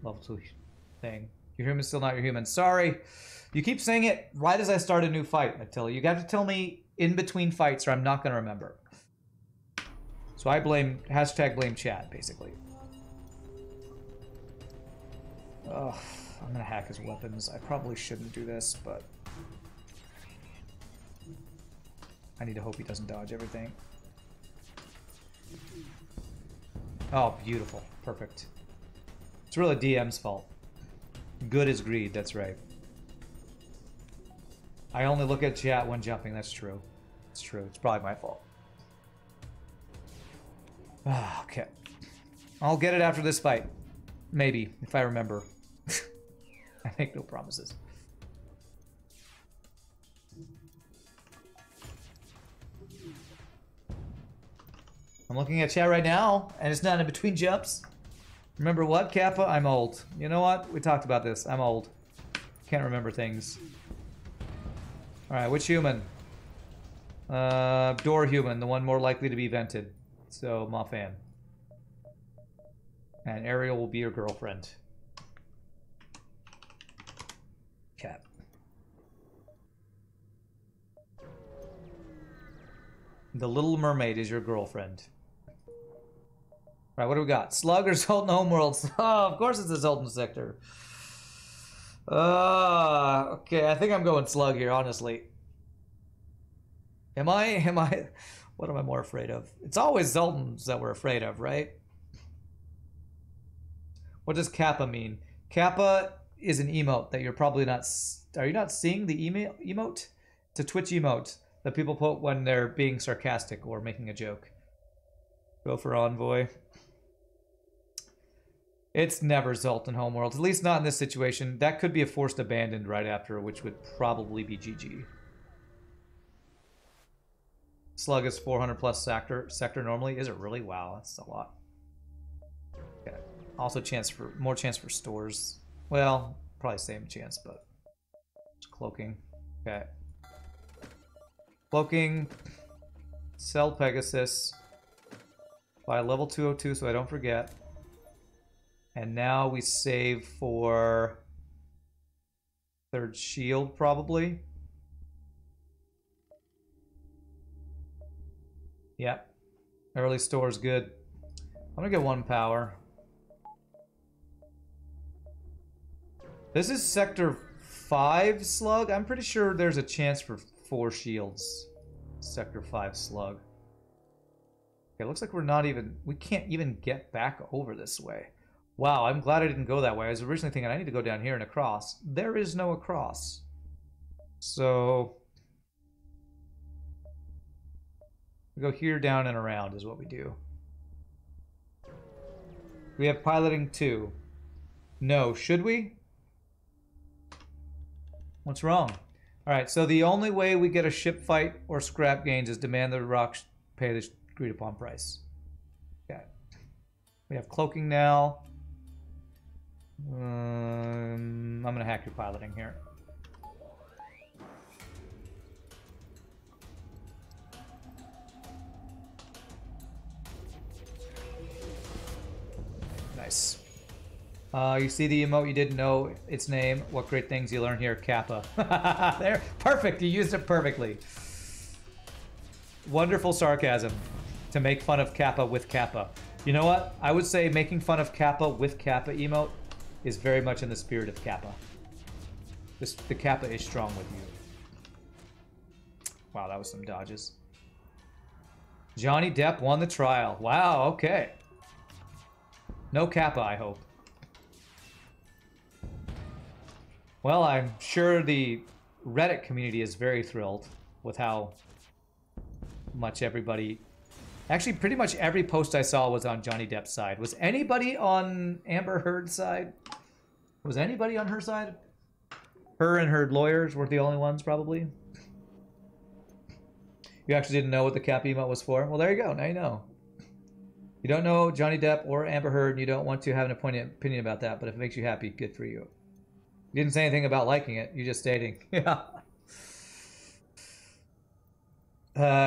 level 2 thing. Your human's still not your human. Sorry. You keep saying it right as I start a new fight, Attila. You got to tell me in between fights or I'm not going to remember. So I blame, #blame chat, basically. Ugh, I'm going to hack his weapons. I probably shouldn't do this, but I need to hope he doesn't dodge everything. Oh, beautiful. Perfect. It's really DM's fault. Good is greed, that's right. I only look at chat when jumping, that's true. It's true, it's probably my fault. Okay. I'll get it after this fight. Maybe, if I remember. I make no promises. I'm looking at chat right now, and it's not in between jumps. Remember what, Kappa? I'm old. You know what? We talked about this. I'm old. Can't remember things. Alright, which human? Door human, the one more likely to be vented. So, Mafan. And Ariel will be your girlfriend. Cat. The Little Mermaid is your girlfriend. Right, what do we got? Slug or Zoltan Homeworlds? Oh, of course it's the Zoltan sector. Okay, I think I'm going Slug here, honestly. Am I? What am I more afraid of? It's always Zoltans that we're afraid of, right? What does Kappa mean? Kappa is an emote that you're probably not... Are you not seeing the emote? It's a Twitch emote that people put when they're being sarcastic or making a joke. Go for Envoy. It's never Zoltan Homeworld, at least not in this situation. That could be a forced abandoned right after, which would probably be GG. Slug is 400 plus sector normally. Is it really? Wow, that's a lot. Okay. Also more chance for stores. Well, probably same chance, but just cloaking. Okay. Cloaking. Sell Pegasus. Buy level 202 so I don't forget. And now we save for 3rd shield, probably. Yep. Early store is good. I'm gonna get 1 power. This is Sector 5 Slug. I'm pretty sure there's a chance for 4 shields. Sector 5 Slug. Okay, looks like we're not even... We can't even get back over this way. Wow, I'm glad I didn't go that way. I was originally thinking I need to go down here and across. There is no across. So... we go here, down, and around is what we do. We have piloting 2. No, should we? What's wrong? Alright, so the only way we get a ship fight or scrap gains is demand the rocks pay the agreed upon price. Okay. We have cloaking now. I'm gonna hack your piloting here. Nice. You see the emote, you didn't know its name. What great things you learn here, Kappa. There, perfect, you used it perfectly. Wonderful sarcasm to make fun of Kappa with Kappa. You know what? I would say making fun of Kappa with Kappa emote is very much in the spirit of Kappa. The Kappa is strong with you. Wow, that was some dodges. Johnny Depp won the trial. Wow, okay. No Kappa, I hope. Well, I'm sure the Reddit community is very thrilled with how much everybody... Actually, pretty much every post I saw was on Johnny Depp's side. Was anybody on Amber Heard's side? Was anybody on her side? Her and her lawyers were the only ones, probably. You actually didn't know what the Kappa emote was for? Well, there you go. Now you know. You don't know Johnny Depp or Amber Heard, and you don't want to have an opinion about that, but if it makes you happy, good for you. You didn't say anything about liking it. You're just stating. Yeah.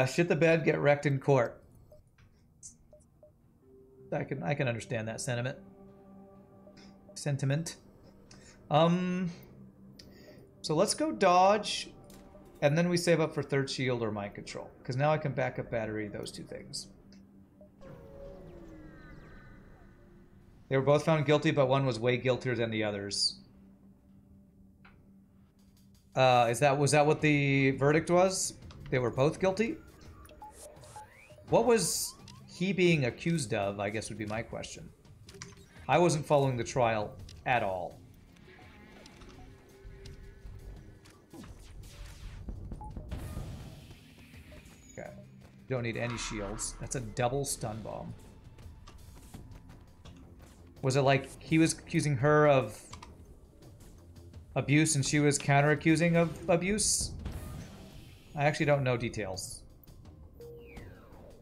Shit the bed, get wrecked in court. I can understand that sentiment. So let's go dodge, and then we save up for third shield or mind control, because now I can back up battery, those two things. They were both found guilty, but one was way guiltier than the others. Was that what the verdict was? They were both guilty? What was he being accused of, I guess would be my question. I wasn't following the trial at all. Okay. Don't need any shields. That's a double stun bomb. Was it like he was accusing her of abuse and she was counter-accusing of abuse? I actually don't know details.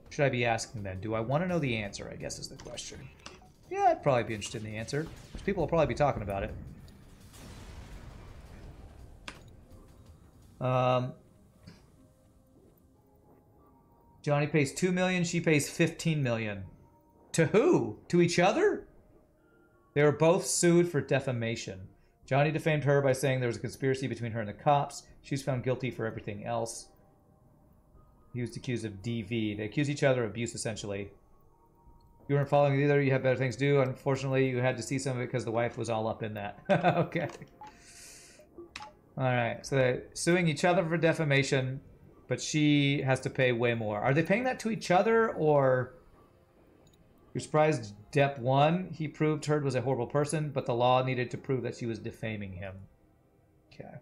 Should I be asking then? Do I want to know the answer, I guess is the question. Yeah, I'd probably be interested in the answer. Because people will probably be talking about it. Johnny pays $2 million, she pays $15 million. To who? To each other? They were both sued for defamation. Johnny defamed her by saying there was a conspiracy between her and the cops. She was found guilty for everything else. He was accused of DV. They accuse each other of abuse, essentially. You weren't following it either. You had better things to do. Unfortunately, you had to see some of it because the wife was all up in that. Okay. Alright, so they're suing each other for defamation, but she has to pay way more. Are they paying that to each other, or... You're surprised Depp won? He proved Heard was a horrible person, but the law needed to prove that she was defaming him. Okay.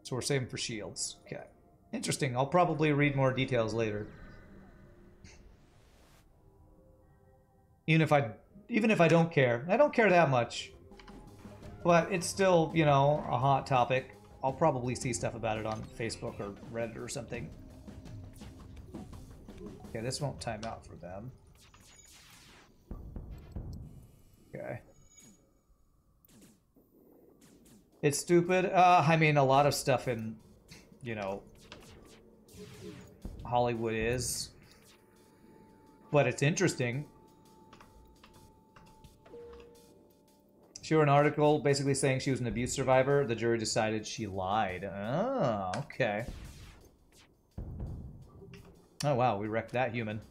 So we're saving for shields. Okay. Interesting. I'll probably read more details later. Even if I don't care. I don't care that much. But it's still, you know, a hot topic. I'll probably see stuff about it on Facebook or Reddit or something. Okay, this won't time out for them. Okay. It's stupid. I mean, a lot of stuff in, you know, Hollywood is. But it's interesting. She wrote an article basically saying she was an abuse survivor. The jury decided she lied. Oh, okay. Oh, wow, we wrecked that human.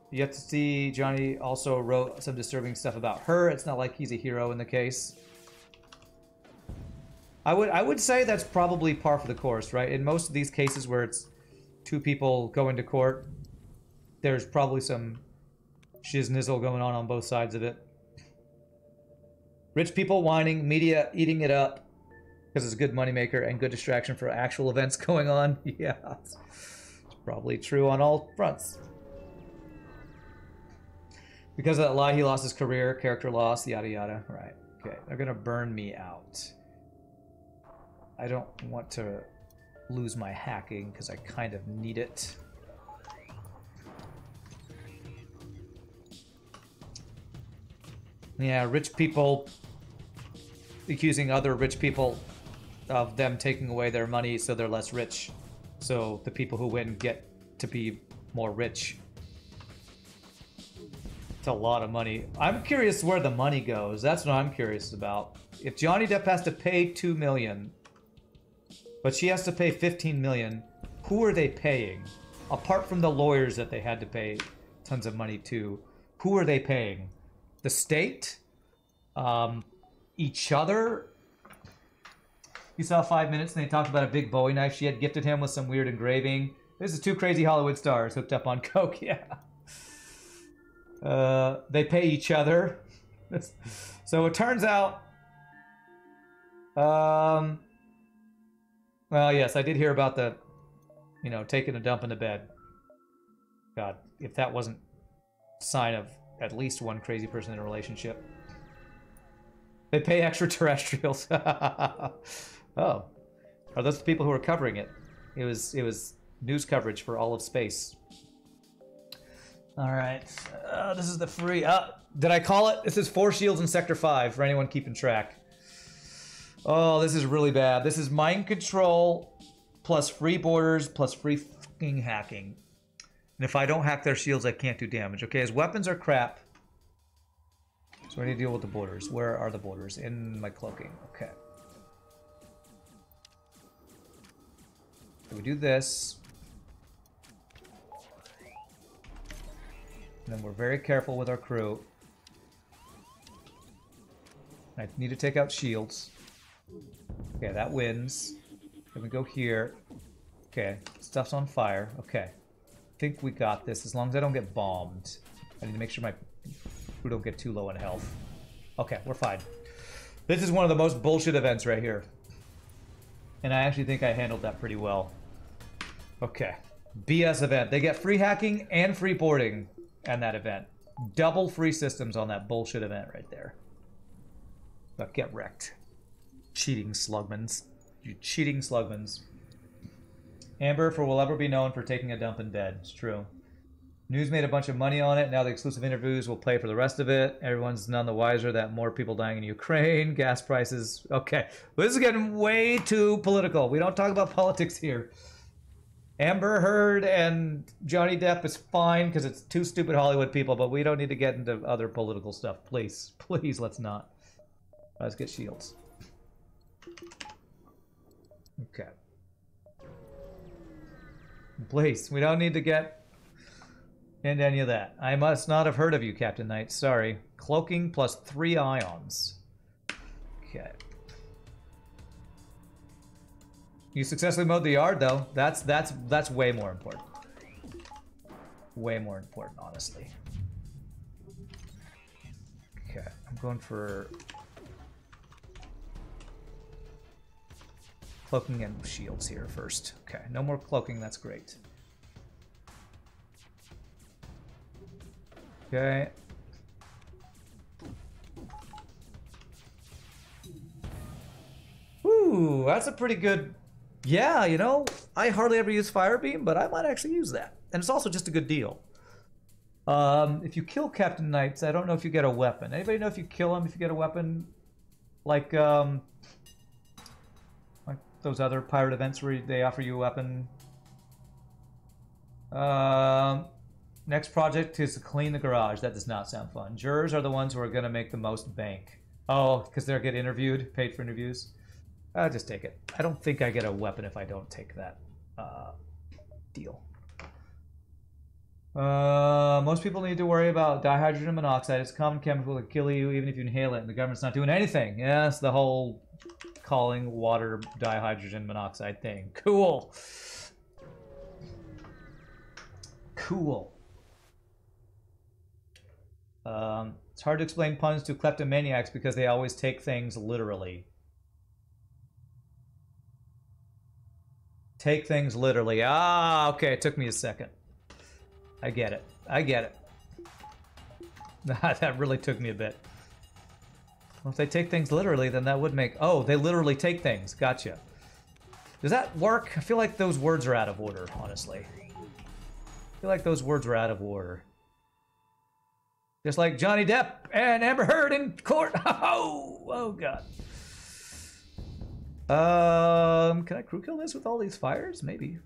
You have to see Johnny also wrote some disturbing stuff about her. It's not like he's a hero in the case. I would say that's probably par for the course, right? In most of these cases where it's two people going to court, there's probably some shiznizzle going on both sides of it. Rich people whining, media eating it up because it's a good moneymaker and good distraction for actual events going on. Yeah, it's probably true on all fronts. Because of that lie, he lost his career, character loss, yada yada. Right. Okay, they're gonna burn me out. I don't want to lose my hacking because I kind of need it. Yeah, rich people accusing other rich people of them taking away their money so they're less rich. So the people who win get to be more rich. It's a lot of money. I'm curious where the money goes. That's what I'm curious about. If Johnny Depp has to pay $2 million, but she has to pay $15 million, who are they paying? Apart from the lawyers that they had to pay tons of money to, who are they paying? The state? Each other? You saw 5 minutes and they talked about a big Bowie knife she had gifted him with some weird engraving. This is two crazy Hollywood stars hooked up on coke, yeah. They pay each other. So it turns out... well, yes, I did hear about the, you know, taking a dump in the bed. God, if that wasn't a sign of at least one crazy person in a relationship. They pay extraterrestrials. Oh. Are those the people who are covering it? It was news coverage for all of space. Alright. This is the free... did I call it? This is 4 shields in Sector 5, for anyone keeping track. Oh, this is really bad. This is mind control, plus free borders, plus free fucking hacking. And if I don't hack their shields, I can't do damage. Okay, his weapons are crap. So I need to deal with the borders. Where are the borders? In my cloaking. Okay. So we do this. And then we're very careful with our crew. I need to take out shields. Okay, that wins. Then we go here. Okay, stuff's on fire. Okay. I think we got this, as long as I don't get bombed. I need to make sure my crew don't get too low in health. Okay, we're fine. This is one of the most bullshit events right here. And I actually think I handled that pretty well. Okay. BS event. They get free hacking and free boarding in that event. Double free systems on that bullshit event right there. But get wrecked. Cheating slugmans. You cheating slugmans. Amber for will ever be known for taking a dump in bed. It's true. News made a bunch of money on it. Now the exclusive interviews will play for the rest of it. Everyone's none the wiser that more people dying in Ukraine. Gas prices. Okay. This is getting way too political. We don't talk about politics here. Amber Heard and Johnny Depp is fine because it's two stupid Hollywood people, but we don't need to get into other political stuff. Please. Please, let's not. Let's get shields. Okay. Please, we don't need to get into any of that. I must not have heard of you, Captain Knight. Sorry. Cloaking plus 3 ions. Okay. You successfully mowed the yard, though. That's way more important. Way more important, honestly. Okay, I'm going for cloaking and shields here first. Okay, no more cloaking. That's great. Okay. Ooh, that's a pretty good... Yeah, you know, I hardly ever use Firebeam, but I might actually use that. And it's also just a good deal. If you kill Captain Knights, I don't know if you get a weapon. Anybody know if you kill him, if you get a weapon? Like those other pirate events where they offer you a weapon. Next project is to clean the garage. That does not sound fun. Jurors are the ones who are going to make the most bank. Oh, because they'll get interviewed, paid for interviews. I'll just take it. I don't think I get a weapon if I don't take that deal. Most people need to worry about dihydrogen monoxide. It's a common chemical that kill you even if you inhale it, and the government's not doing anything. Yes, the whole calling water dihydrogen monoxide thing. Cool. Cool. It's hard to explain puns to kleptomaniacs because they always take things literally. Take things literally. Ah, okay, it took me a second. I get it. I get it. That really took me a bit. Well, if they take things literally, then that would make... Oh, they literally take things. Gotcha. Does that work? I feel like those words are out of order, honestly. I feel like those words are out of order. Just like Johnny Depp and Amber Heard in court. Oh, God. Can I crew kill this with all these fires? Maybe.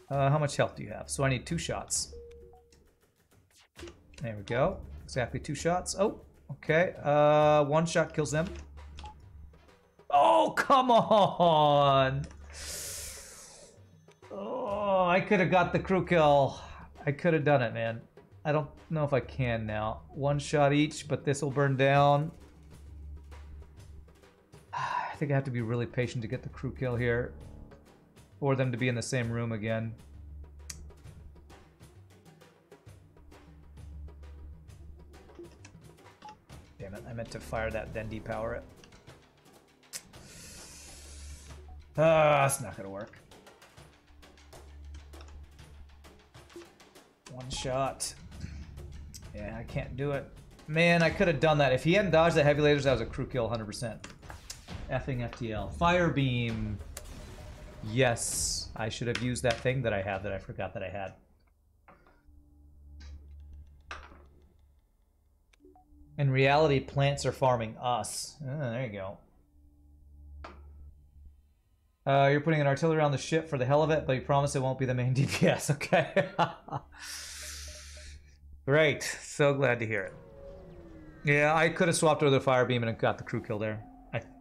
How much health do you have? So I need 2 shots. There we go. Exactly 2 shots. Oh, okay. 1 shot kills them. Oh, come on! Oh, I could have got the crew kill. I could have done it, man. I don't know if I can now. 1 shot each, but this will burn down. I think I have to be really patient to get the crew kill here. Or them to be in the same room again. Damn it, I meant to fire that, then depower it. That's not gonna work. 1 shot. Yeah, I can't do it. Man, I could have done that. If he hadn't dodged the heavy lasers, that was a crew kill 100%. Effing FTL. Fire beam. Yes, I should have used that thing that I had that I forgot that I had. In reality, plants are farming us. Oh, there you go. You're putting an artillery on the ship for the hell of it, but you promise it won't be the main DPS. Okay. Great. So glad to hear it. Yeah, I could have swapped over the fire beam and got the crew kill there.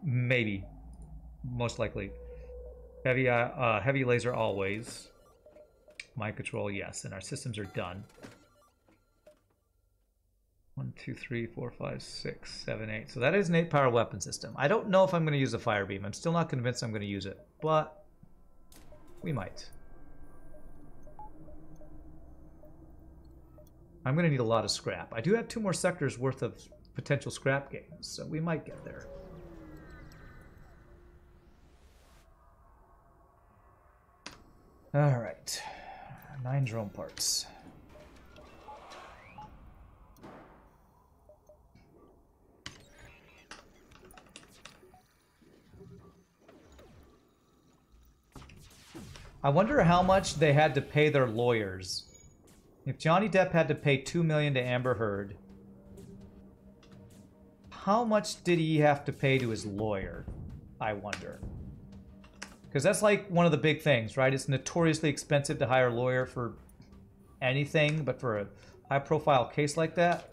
Maybe. Most likely. Heavy laser always. Mind control, yes. And our systems are done. 1, 2, 3, 4, 5, 6, 7, 8. So that is an 8-power weapon system. I don't know if I'm going to use the fire beam. I'm still not convinced I'm going to use it, but we might. I'm going to need a lot of scrap. I do have 2 more sectors worth of potential scrap gains, so we might get there. All right, 9 drone parts. I wonder how much they had to pay their lawyers. If Johnny Depp had to pay $2 million to Amber Heard, how much did he have to pay to his lawyer? I wonder. Because that's like one of the big things, right? It's notoriously expensive to hire a lawyer for anything, but for a high-profile case like that,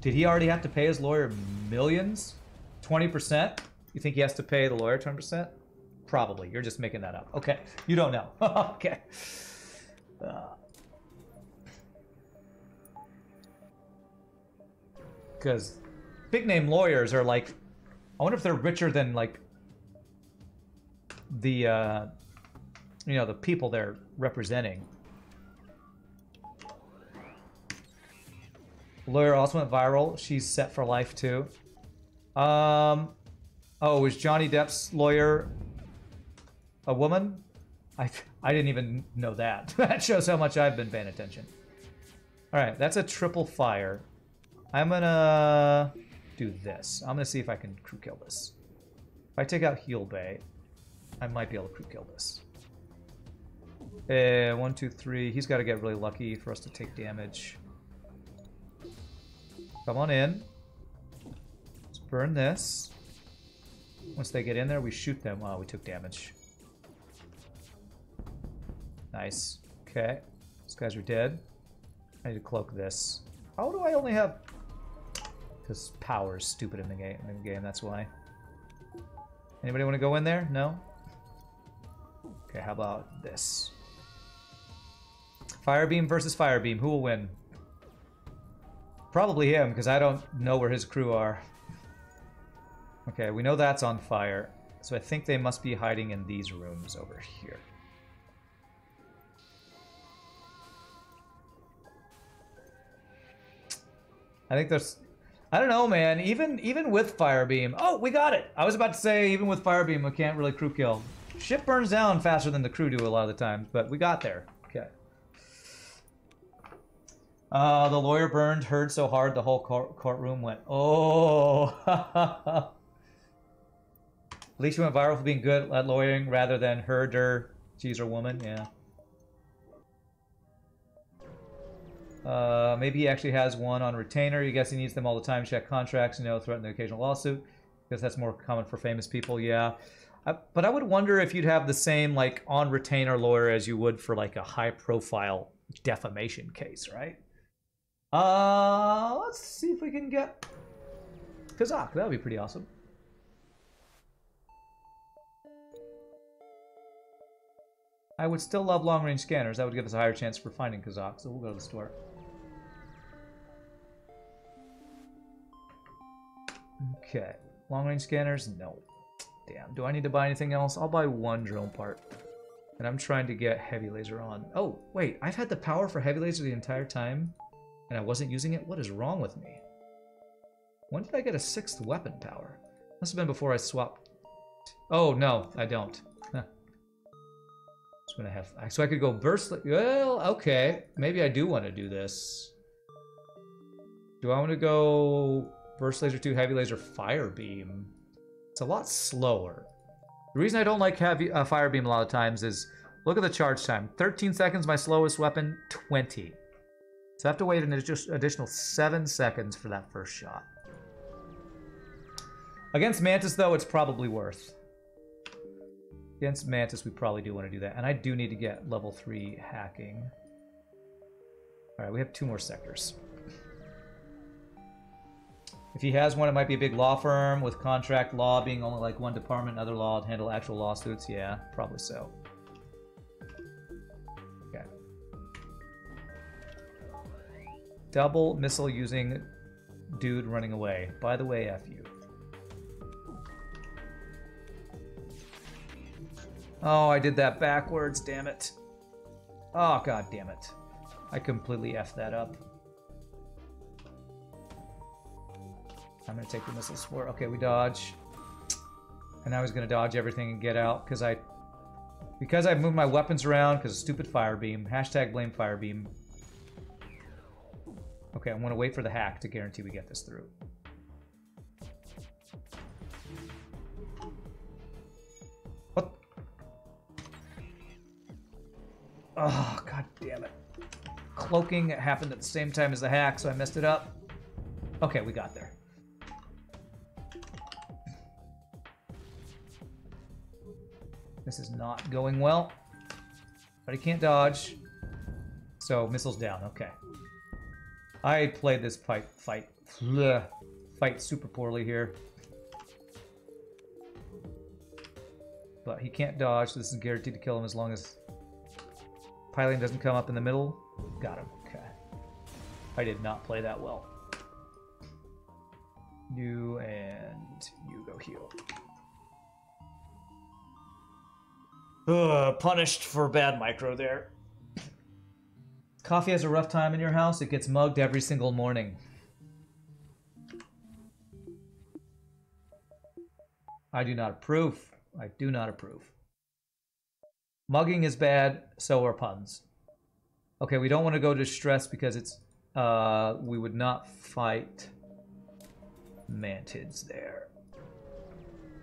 did he already have to pay his lawyer millions? 20%? You think he has to pay the lawyer 20%? Probably. You're just making that up. Okay. You don't know. Okay. Because big-name lawyers are like... I wonder if they're richer than, like, the, you know, the people they're representing. Lawyer also went viral. She's set for life, too. Oh, is Johnny Depp's lawyer a woman? I didn't even know that. That shows how much I've been paying attention. Alright, that's a triple fire. I'm gonna do this. I'm gonna see if I can crew kill this. If I take out Heal Bay, I might be able to crew kill this. 1, 2, 3. He's got to get really lucky for us to take damage. Come on in. Let's burn this. Once they get in there, we shoot them. Wow, we took damage. Nice. Okay. These guys are dead. I need to cloak this. How do I only have... Because power is stupid in the game, that's why. Anybody want to go in there? No? Okay, how about this? Firebeam versus Firebeam. Who will win? Probably him, because I don't know where his crew are. Okay, we know that's on fire. So I think they must be hiding in these rooms over here. I think there's... I don't know, man. Even with Fire Beam... Oh, we got it! I was about to say, even with Fire Beam, we can't really crew kill. Ship burns down faster than the crew do a lot of the times, but we got there. Okay. The lawyer burned Herd so hard the whole courtroom went, oh! At least she went viral for being good at lawyering rather than herder. She's her woman, yeah. Maybe he actually has one on retainer. You guess he needs them all the time. Check contracts, you know, threaten the occasional lawsuit. Because that's more common for famous people, yeah. But I would wonder if you'd have the same, like, on retainer lawyer as you would for, like, a high-profile defamation case, right? Let's see if we can get Kazakh. That would be pretty awesome. I would still love long-range scanners. That would give us a higher chance for finding Kazakh, so we'll go to the store. Okay. Long-range scanners? No. Damn. Do I need to buy anything else? I'll buy one drone part. And I'm trying to get heavy laser on. Oh, wait. I've had the power for heavy laser the entire time, and I wasn't using it? What is wrong with me? When did I get a 6th weapon power? Must have been before I swapped. Oh, no. I don't. So I could go burst. Well, okay. Maybe I do want to do this. Do I want to go burst laser 2, heavy laser, fire beam? It's a lot slower. The reason I don't like heavy fire beam a lot of times is look at the charge time. 13 seconds, my slowest weapon. 20. So I have to wait an additional 7 seconds for that first shot. Against Mantis, though, it's probably worth. Against Mantis, we probably do want to do that. And I do need to get level 3 hacking. Alright, we have 2 more sectors. If he has one, it might be a big law firm with contract law being only like one department, other law to handle actual lawsuits. Yeah, probably so. Okay. Double missile using dude running away. By the way, F you. Oh, I did that backwards, damn it. Oh, god damn it. I completely effed that up. I'm gonna take the missiles for... Okay, we dodge. And I was gonna dodge everything and get out, because I've moved my weapons around, because of stupid fire beam. Hashtag blame fire beam. Okay, I'm gonna wait for the hack to guarantee we get this through. What? Oh, god damn it. Cloaking happened at the same time as the hack, so I messed it up. Okay, we got there. This is not going well. But he can't dodge. So, missiles down. Okay. I played this fight super poorly here. But he can't dodge, so this is guaranteed to kill him as long as piloting doesn't come up in the middle. Got him. Okay. I did not play that well. You and you go heal. Punished for bad micro there. Coffee has a rough time in your house. It gets mugged every single morning. I do not approve. I do not approve. Mugging is bad, so are puns. Okay, we don't want to go to stress because it's... we would not fight Mantids there.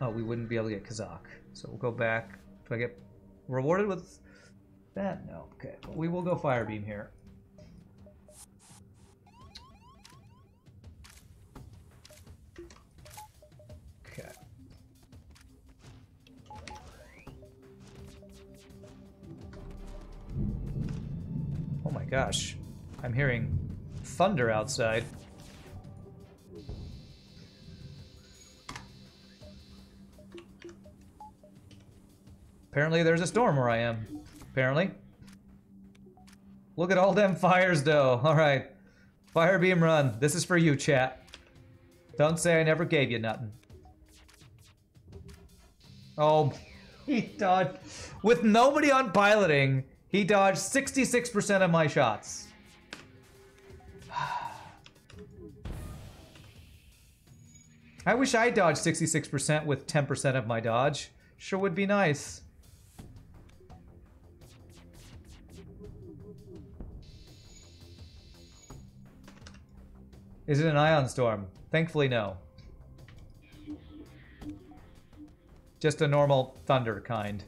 Oh, we wouldn't be able to get Kazakh. So we'll go back. Do I get rewarded with that? No. Okay, but we will go fire beam here. Okay. Oh my gosh. I'm hearing thunder outside. Apparently there's a storm where I am. Apparently. Look at all them fires, though. Alright. Fire beam run. This is for you, chat. Don't say I never gave you nothing. Oh, he dodged. With nobody on piloting, he dodged 66% of my shots. I wish I dodged 66% with 10% of my dodge. Sure would be nice. Is it an ion storm? Thankfully, no. Just a normal thunder kind.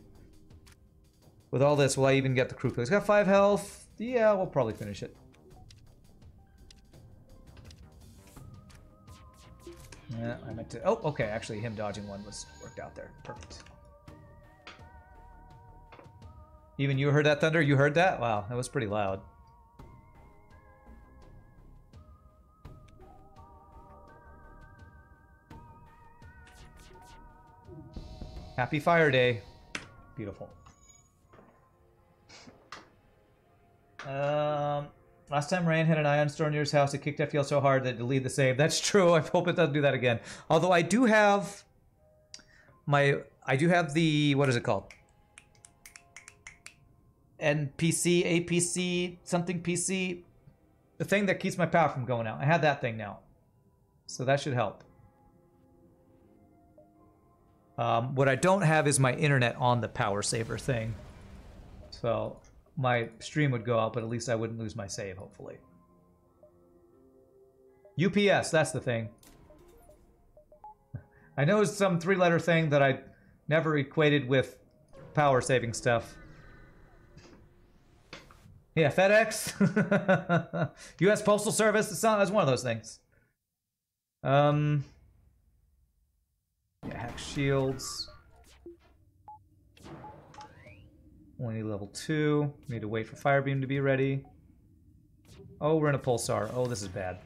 With all this, will I even get the crew kill? He's got 5 health. Yeah, we'll probably finish it. Yeah, I meant to... Oh, okay. Actually, him dodging one was worked out there. Perfect. Even you heard that thunder? You heard that? Wow, that was pretty loud. Happy Fire Day. Beautiful. Last time Ryan had an ion storm near his house, it kicked FTL so hard that it deleted the save. That's true. I hope it doesn't do that again. Although I do have the, what is it called? NPC, APC, something PC. The thing that keeps my power from going out. I have that thing now. So that should help. What I don't have is my internet on the power saver thing. So my stream would go out, but at least I wouldn't lose my save, hopefully. UPS, that's the thing. I know it's some 3-letter thing that I never equated with power saving stuff. Yeah, FedEx. US Postal Service, it's one of those things. Yeah, hack shields. Only need level 2. Need to wait for Firebeam to be ready. Oh, we're in a Pulsar. Oh, this is bad.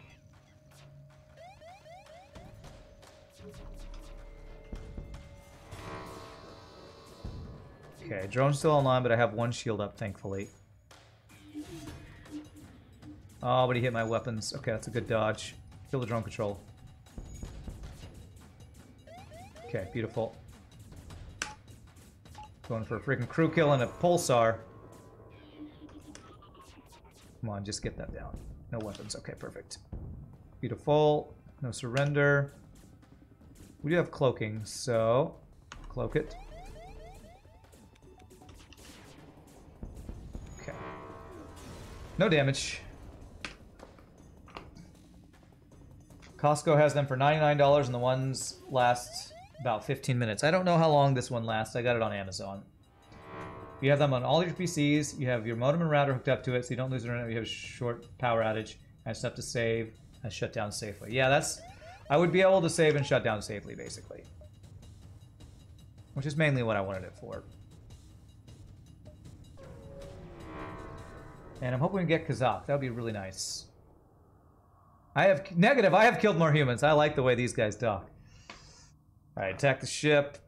Okay, drone's still online, but I have 1 shield up, thankfully. Oh, but he hit my weapons. Okay, that's a good dodge. Kill the drone control. Okay, beautiful. Going for a freaking crew kill and a pulsar. Come on, just get that down. No weapons. Okay, perfect. Beautiful. No surrender. We do have cloaking, so cloak it. Okay. No damage. Costco has them for $99 and the ones last about 15 minutes. I don't know how long this one lasts. I got it on Amazon. You have them on all your PCs. You have your modem and router hooked up to it so you don't lose the internet. You have a short power outage. And stuff to save and shut down safely. Yeah, that's... I would be able to save and shut down safely, basically. Which is mainly what I wanted it for. And I'm hoping we get Kazakh. That would be really nice. I have killed more humans. I like the way these guys dock. Alright, attack the ship.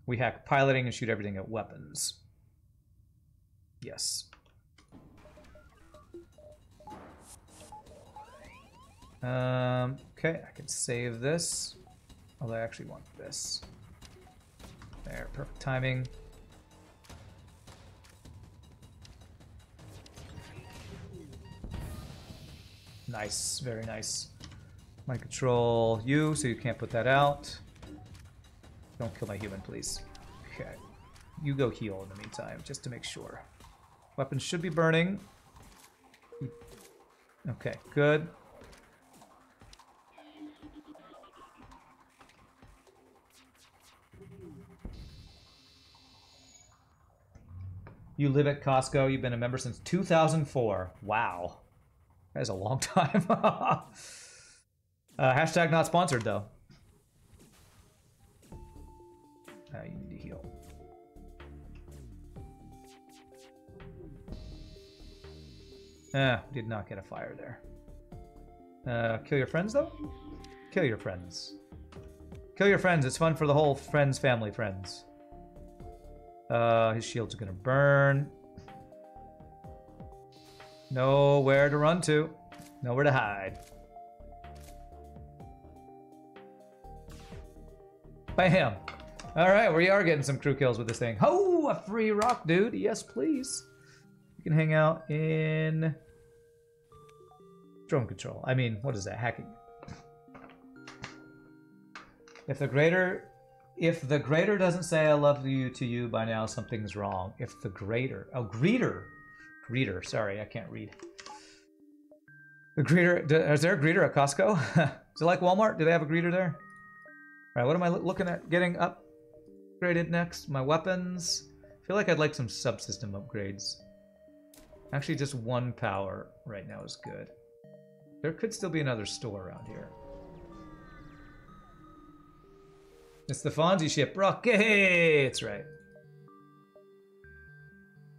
We hack piloting and shoot everything at weapons. Yes. Okay, I can save this. Although I actually want this. There, perfect timing. Nice, very nice. Might control you, so you can't put that out. Don't kill my human, please. Okay. You go heal in the meantime, just to make sure. Weapons should be burning. Okay, good. You live at Costco. You've been a member since 2004. Wow. That is a long time. Hashtag not sponsored, though. You need to heal. Did not get a fire there. Kill your friends, though? Kill your friends. Kill your friends. It's fun for the whole friends, family, friends. His shield's gonna burn. Nowhere to run to. Nowhere to hide. Bam! Alright, we are getting some crew kills with this thing. Oh, a free rock, dude. Yes, please. You can hang out in... drone control. I mean, what is that? Hacking. If the grader doesn't say I love you to you by now, something's wrong. If the grader, oh, greeter, sorry, I can't read. The greeter, is there a greeter at Costco? Is it like Walmart? Do they have a greeter there? All right, what am I looking at getting upgraded next? My weapons. I feel like I'd like some subsystem upgrades. Actually, just 1 power right now is good. There could still be another store around here. It's the Fonzie ship. Rocky! It's right.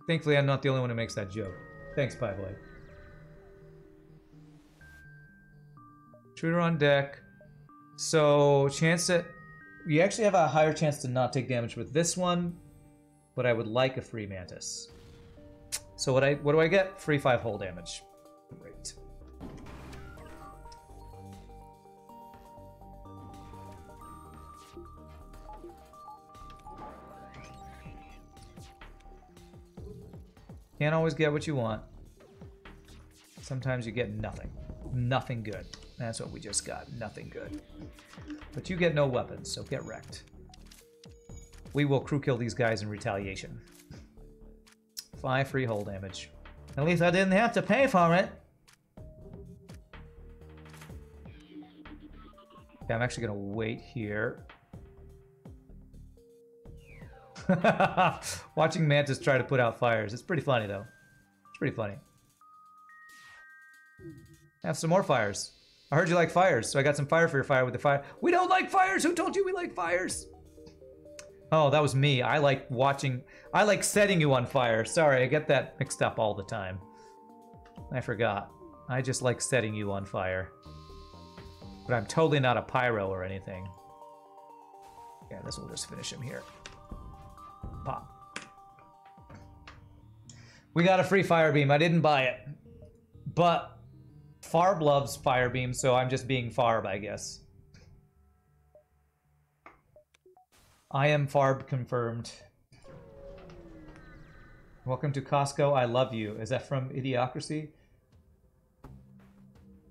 Thankfully, I'm not the only one who makes that joke. Thanks, Pieblade. Shooter on deck. So, chance that... You actually have a higher chance to not take damage with this one, but I would like a free Mantis. So what do I get? Free 5 hull damage. Great. Can't always get what you want. Sometimes you get nothing. Nothing good. That's what we just got. Nothing good. But you get no weapons, so get wrecked. We will crew kill these guys in retaliation. 5 free hull damage. At least I didn't have to pay for it. Okay, I'm actually gonna wait here. Watching Mantis try to put out fires. It's pretty funny, though. It's pretty funny. Have some more fires. I heard you like fires, so I got some fire for your fire with the fire. We don't like fires! Who told you we like fires? Oh, that was me. I like watching... I like setting you on fire. Sorry, I get that mixed up all the time. I forgot. I just like setting you on fire. But I'm totally not a pyro or anything. Yeah, this will just finish him here. Pop. We got a free fire beam. I didn't buy it. But Farb loves fire beam, so I'm just being Farb, I guess. I am Farb confirmed. Welcome to Costco. I love you. Is that from Idiocracy?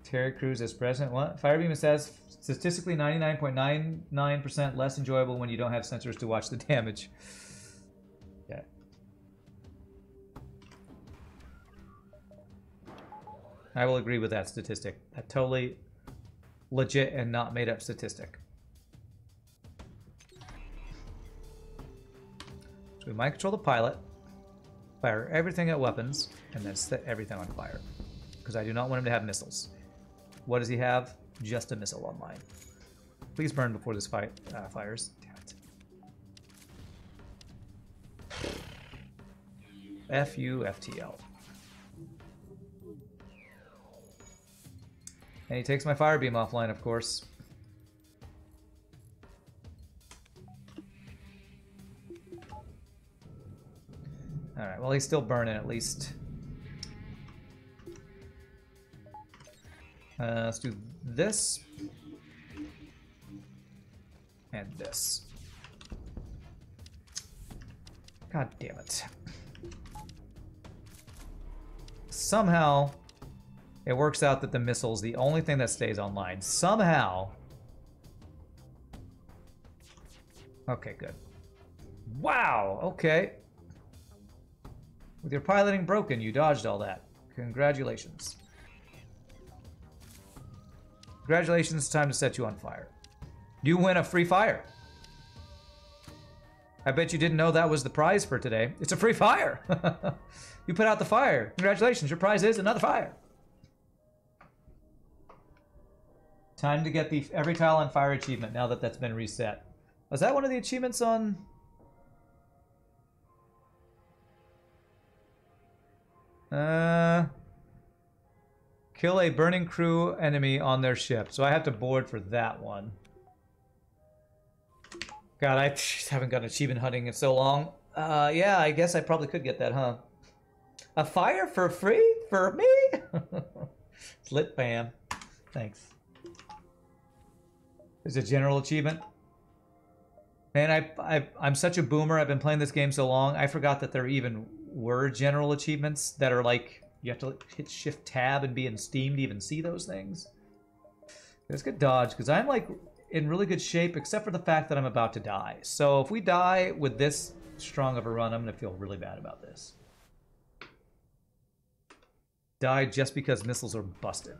Terry Crews as president. What? Firebeam says statistically 99.99% less enjoyable when you don't have sensors to watch the damage. Yeah. I will agree with that statistic. A totally legit and not made up statistic. So we might control the pilot, fire everything at weapons, and then set everything on fire. Because I do not want him to have missiles. What does he have? Just a missile online. Please burn before this fight fires. Damn it. F you, FTL. And he takes my fire beam offline, of course. Alright, well, he's still burning at least. Let's do this. And this. God damn it. Somehow, it works out that the missile's the only thing that stays online. Somehow. Okay, good. Wow, okay. With your piloting broken, you dodged all that. Congratulations. Congratulations, time to set you on fire. You win a free fire. I bet you didn't know that was the prize for today. It's a free fire. You put out the fire. Congratulations, your prize is another fire. Time to get the every tile on fire achievement now that that's been reset. Was that one of the achievements on... Kill a burning crew enemy on their ship. So I have to board for that one. God, I haven't got achievement hunting in so long. Yeah, I guess I probably could get that, huh? A fire for free? For me? It's lit, bam. Thanks. There's a general achievement. Man, I'm such a boomer. I've been playing this game so long. I forgot that there even were general achievements that are like, you have to hit Shift Tab and be in Steam to even see those things. Let's get dodge, because I'm like in really good shape, except for the fact that I'm about to die. So if we die with this strong of a run, I'm going to feel really bad about this. Die just because missiles are busted.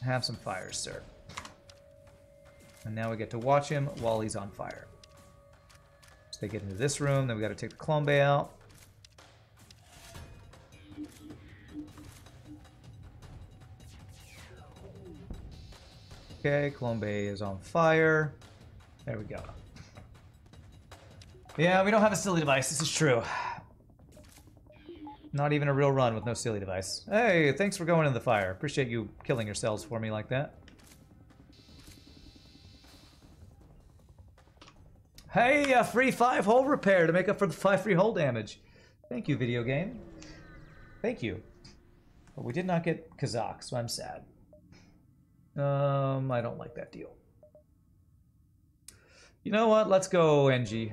Have some fires, sir. And now we get to watch him while he's on fire. So they get into this room, then we got to take the clone bay out. Okay, clone bay is on fire. There we go. Yeah, we don't have a silly device, this is true. Not even a real run with no silly device. Hey, thanks for going in the fire. Appreciate you killing yourselves for me like that. Hey, a free 5-hole repair to make up for the 5 free hole damage. Thank you, video game. Thank you. But we did not get Kazakh, so I'm sad. I don't like that deal. You know what? Let's go, NG.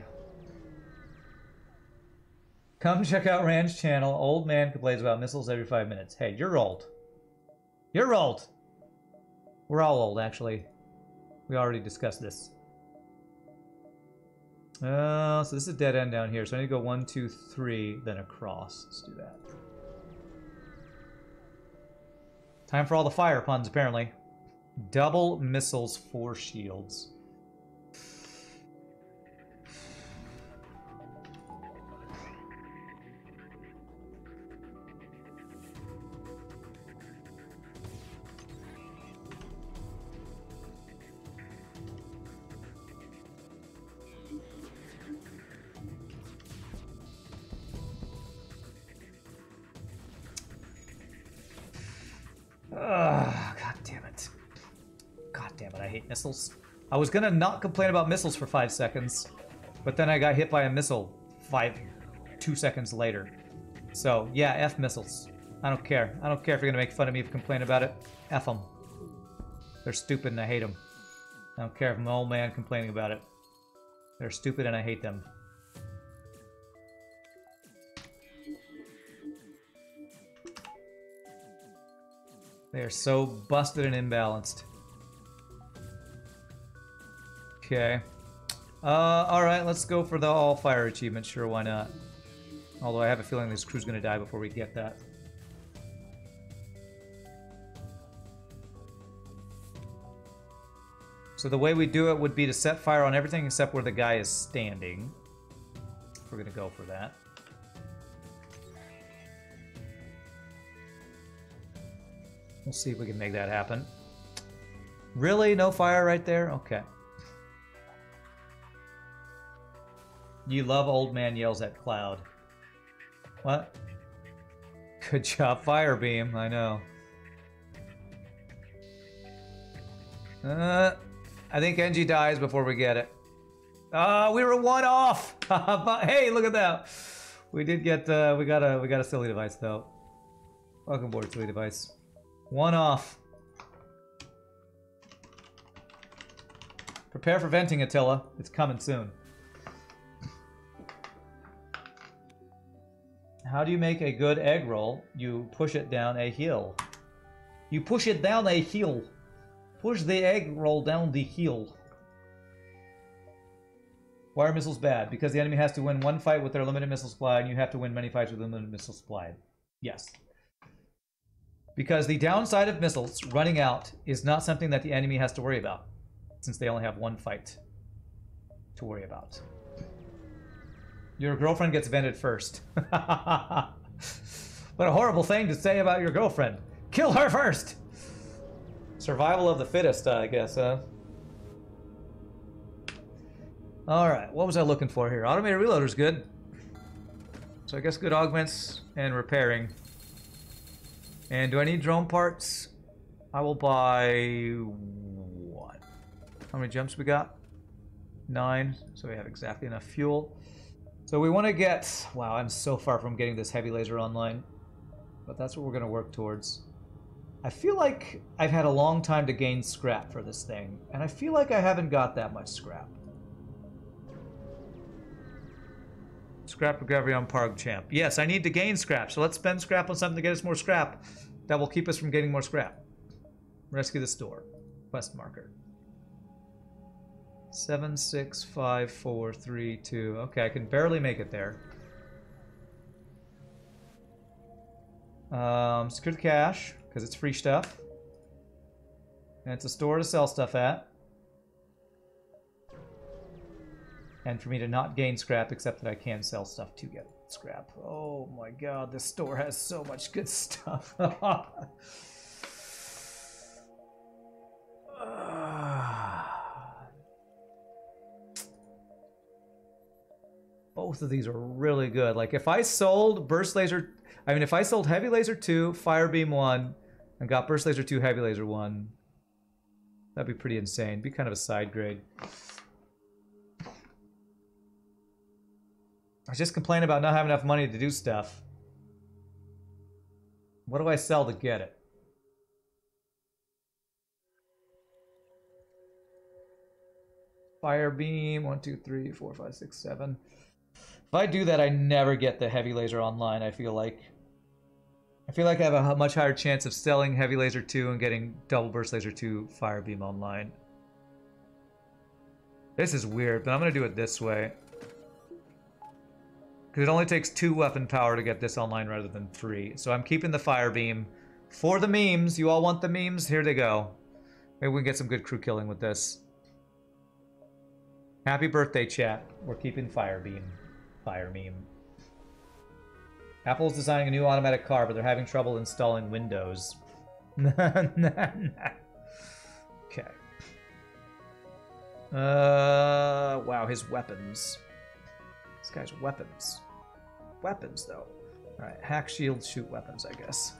Come check out Rand's channel. Old man complains about missiles every 5 minutes. Hey, you're old. You're old. We're all old, actually. We already discussed this. So this is a dead end down here. So I need to go 1, 2, 3, then across. Let's do that. Time for all the fire puns, apparently. Double missiles, 4 shields. God damn it. God damn it, I hate missiles. I was gonna not complain about missiles for 5 seconds, but then I got hit by a missile 2 seconds later. So, yeah, F missiles. I don't care. I don't care if you're gonna make fun of me if you complain about it. F them. They're stupid and I hate them. I don't care if I'm an old man complaining about it. They're stupid and I hate them. They are so busted and imbalanced. Okay. Alright, let's go for the all-fire achievement. Sure, why not? Although I have a feeling this crew's gonna die before we get that. So the way we do it would be to set fire on everything except where the guy is standing. We're gonna go for that. We'll see if we can make that happen. Really? No fire right there? Okay. You love old man yells at cloud. What? Good job, Firebeam. I know. I think NG dies before we get it. We were 1 off. Hey, look at that. We did get. We got a silly device though. Welcome aboard, silly device. 1 off. Prepare for venting, Attila. It's coming soon. How do you make a good egg roll? You push it down a hill. You push it down a hill. Push the egg roll down the hill. Why are missiles bad? Because the enemy has to win 1 fight with their limited missile supply, and you have to win many fights with limited missile supply. Yes. Because the downside of missiles running out is not something that the enemy has to worry about, since they only have 1 fight to worry about. Your girlfriend gets vented first. What a horrible thing to say about your girlfriend. Kill her first! Survival of the fittest, I guess, huh? Alright, what was I looking for here? Automated reloader's good. So I guess good augments and repairing. And do I need drone parts? I will buy 1. How many jumps we got? 9. So we have exactly enough fuel. So we want to get... Wow, I'm so far from getting this heavy laser online. But that's what we're going to work towards. I feel like I've had a long time to gain scrap for this thing, and I feel like I haven't got that much scrap. Scrap recovery on PargChamp. Yes, I need to gain scrap, so let's spend scrap on something to get us more scrap. That will keep us from getting more scrap. Rescue the store. Quest marker. 7, 6, 5, 4, 3, 2. Okay, I can barely make it there. Secure the cache, because it's free stuff. And it's a store to sell stuff at. And for me to not gain scrap, except that I can sell stuff to get scrap. Oh my god, this store has so much good stuff. Both of these are really good. Like, if I sold Burst Laser... I mean, if I sold Heavy Laser 2, Fire Beam 1, and got Burst Laser 2, Heavy Laser 1, that'd be pretty insane. Be kind of a side grade. I just complain about not having enough money to do stuff. What do I sell to get it? Fire Beam, 1, 2, 3, 4, 5, 6, 7. If I do that, I never get the Heavy Laser online, I feel like. I feel like I have a much higher chance of selling Heavy Laser 2 and getting Double Burst Laser 2 Fire Beam online. This is weird, but I'm going to do it this way. Because it only takes 2 weapon power to get this online rather than 3. So I'm keeping the Fire Beam for the memes. You all want the memes? Here they go. Maybe we can get some good crew killing with this. Happy birthday, chat. We're keeping Fire Beam. Fire meme. Apple's designing a new automatic car, but they're having trouble installing Windows. Okay. Wow, his weapons. This guy's weapons. Weapons, though. Alright, hack shield, shoot weapons, I guess.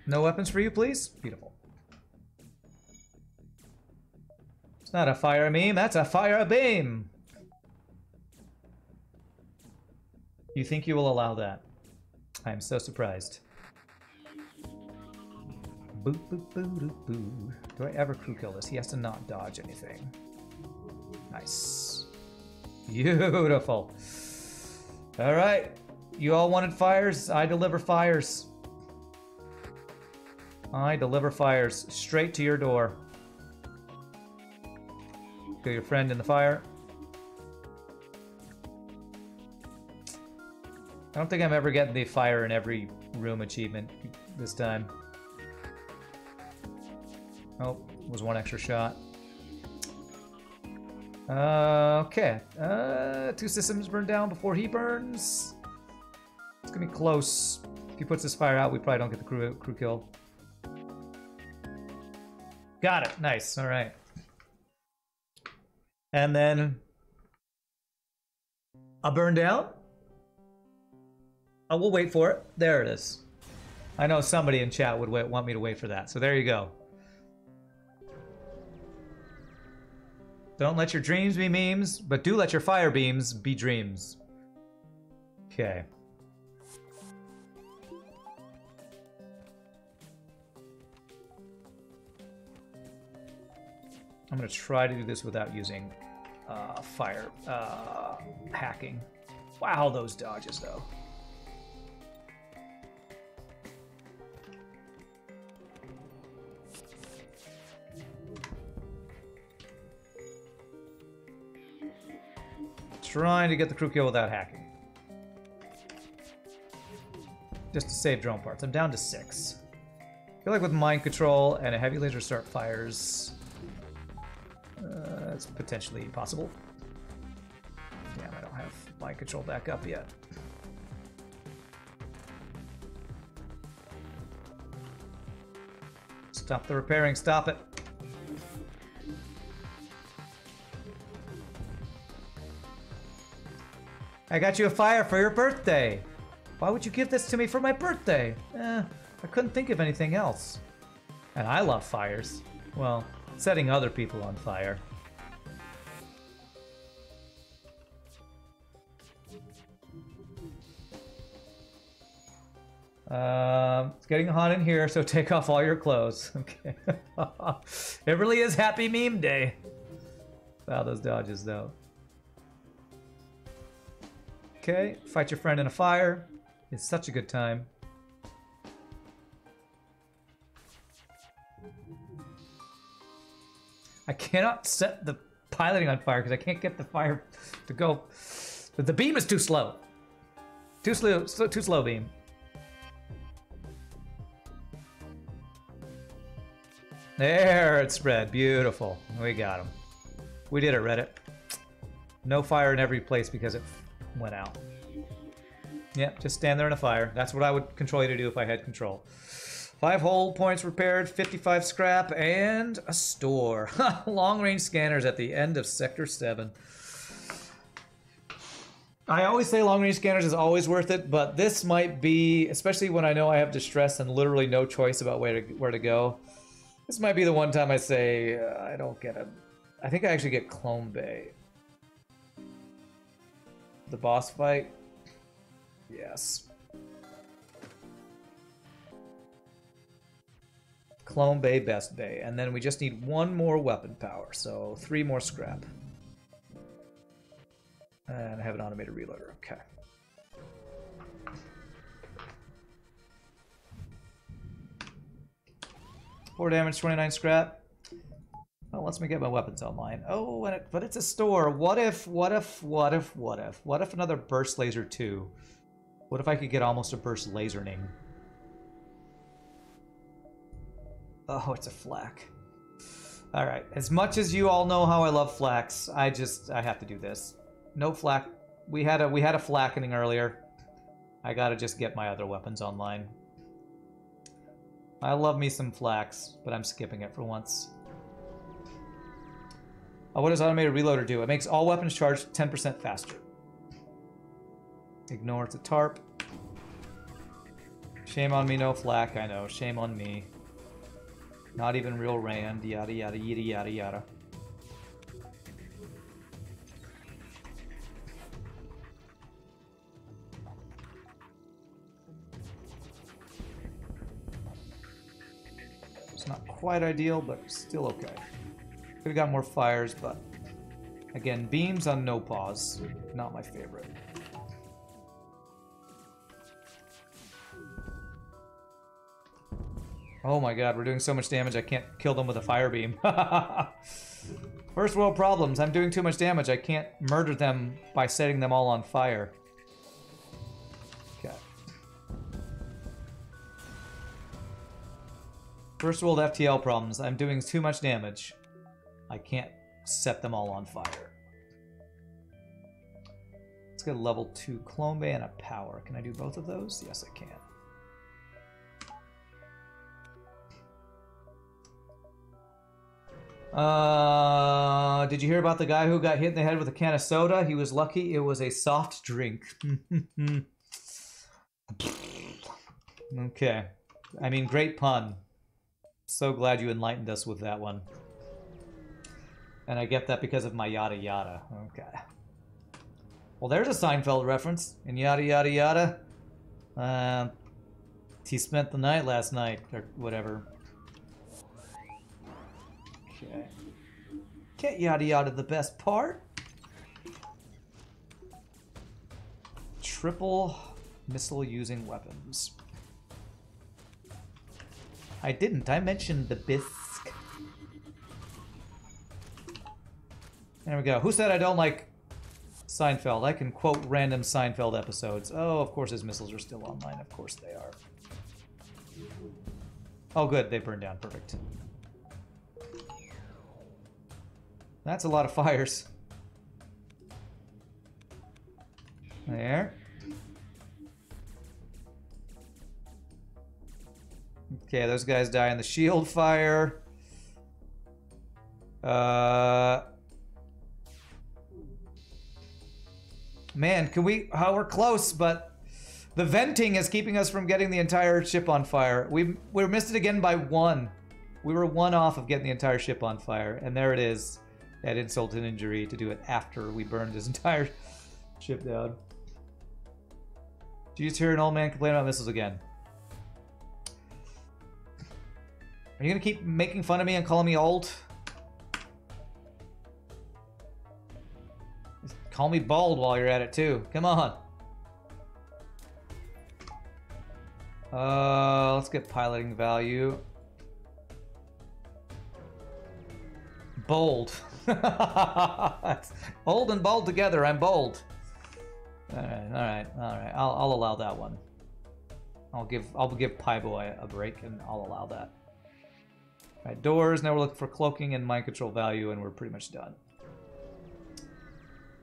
No weapons for you, please? Beautiful. It's not a fire meme, that's a fire beam! You think you will allow that? I am so surprised. Boo, boo, boo, boo, boo. Do I ever crew kill this? He has to not dodge anything. Nice. Beautiful. Alright. You all wanted fires? I deliver fires. I deliver fires straight to your door. Kill your friend in the fire. I don't think I'm ever getting the fire in every room achievement this time. Oh, was one extra shot. Okay. 2 systems burn down before he burns. It's gonna be close. If he puts this fire out, we probably don't get the crew kill. Got it. Nice. All right. And then I'll burn down. Oh, we'll wait for it. There it is. I know somebody in chat would want me to wait for that. So there you go. Don't let your dreams be memes, but do let your fire beams be dreams. Okay. I'm going to try to do this without using fire hacking. Wow, those dodges, though. Trying to get the crew kill without hacking. Just to save drone parts. I'm down to 6. I feel like with mind control and a heavy laser start fires, it's potentially possible. Damn, I don't have mind control back up yet. Stop the repairing, stop it. I got you a fire for your birthday. Why would you give this to me for my birthday? I couldn't think of anything else. And I love fires. Well, setting other people on fire. It's getting hot in here, so take off all your clothes. Okay. It really is Happy Meme Day. Wow, those dodges, though. Okay, fight your friend in a fire. It's such a good time. I cannot set the piloting on fire because I can't get the fire to go. But the beam is too slow. Too slow beam. There, it spread. Beautiful. We got him. We did it, Reddit. No fire in every place because it went out. Yep, just stand there in a fire. That's what I would control you to do if I had control. 5 hull points repaired, 55 scrap, and a store. Long-range scanners at the end of Sector 7. I always say long-range scanners is always worth it, but this might be, especially when I know I have distress and literally no choice about where to go. This might be the one time I say, I don't get it. I think I actually get Clone Bay. The boss fight? Yes. Clone Bay, Best Bay. And then we just need 1 more weapon power, so 3 more scrap. And I have an automated reloader, okay. Four damage, 29 scrap. Well, lets me get my weapons online. Oh, but it's a store. What if another burst laser 2? What if I could get almost a burst lasering? Oh, it's a flak. All right. As much as you all know how I love flaks, I have to do this. No flak. We had a flackening earlier. I gotta just get my other weapons online. I love me some flaks, but I'm skipping it for once. Oh, what does automated reloader do? It makes all weapons charge 10% faster. Ignore, it's a tarp. Shame on me, no flak, I know. Shame on me. Not even real Rand, yada yada yada yada yada. It's not quite ideal, but still okay. Could've got more fires, but again, beams on no pause. Not my favorite. Oh my god, we're doing so much damage I can't kill them with a fire beam. First world problems. I'm doing too much damage. I can't murder them by setting them all on fire. Okay. First world FTL problems. I'm doing too much damage. I can't set them all on fire. Let's get a level 2 Clone Bay and a power. Can I do both of those? Yes, I can. Did you hear about the guy who got hit in the head with a can of soda? He was lucky it was a soft drink. Okay. I mean, great pun. So glad you enlightened us with that one. And I get that because of my yada yada. Okay. Well, there's a Seinfeld reference in yada yada yada. He spent the night last night, or whatever. Okay. Can't yada yada the best part. Triple missile using weapons. I didn't. I mentioned the bisque. There we go. Who said I don't like Seinfeld? I can quote random Seinfeld episodes. Oh, of course his missiles are still online. Of course they are. Oh, good. They burned down. Perfect. That's a lot of fires. There. Okay, those guys die in the shield fire. Man, can we... Oh, we're close, but the venting is keeping us from getting the entire ship on fire. We missed it again by 1. We were one off of getting the entire ship on fire, and there it is. That insult and injury to do it after we burned his entire ship down. Did you just hear an old man complain about missiles again? Are you gonna keep making fun of me and calling me old? Just call me bald while you're at it too. Come on. Let's get piloting value. Bold. Old and bold together. I'm bold. All right. I'll allow that one. I'll give Pie Boy a break, and I'll allow that. All right, doors. Now we're looking for cloaking and mind control value, and we're pretty much done.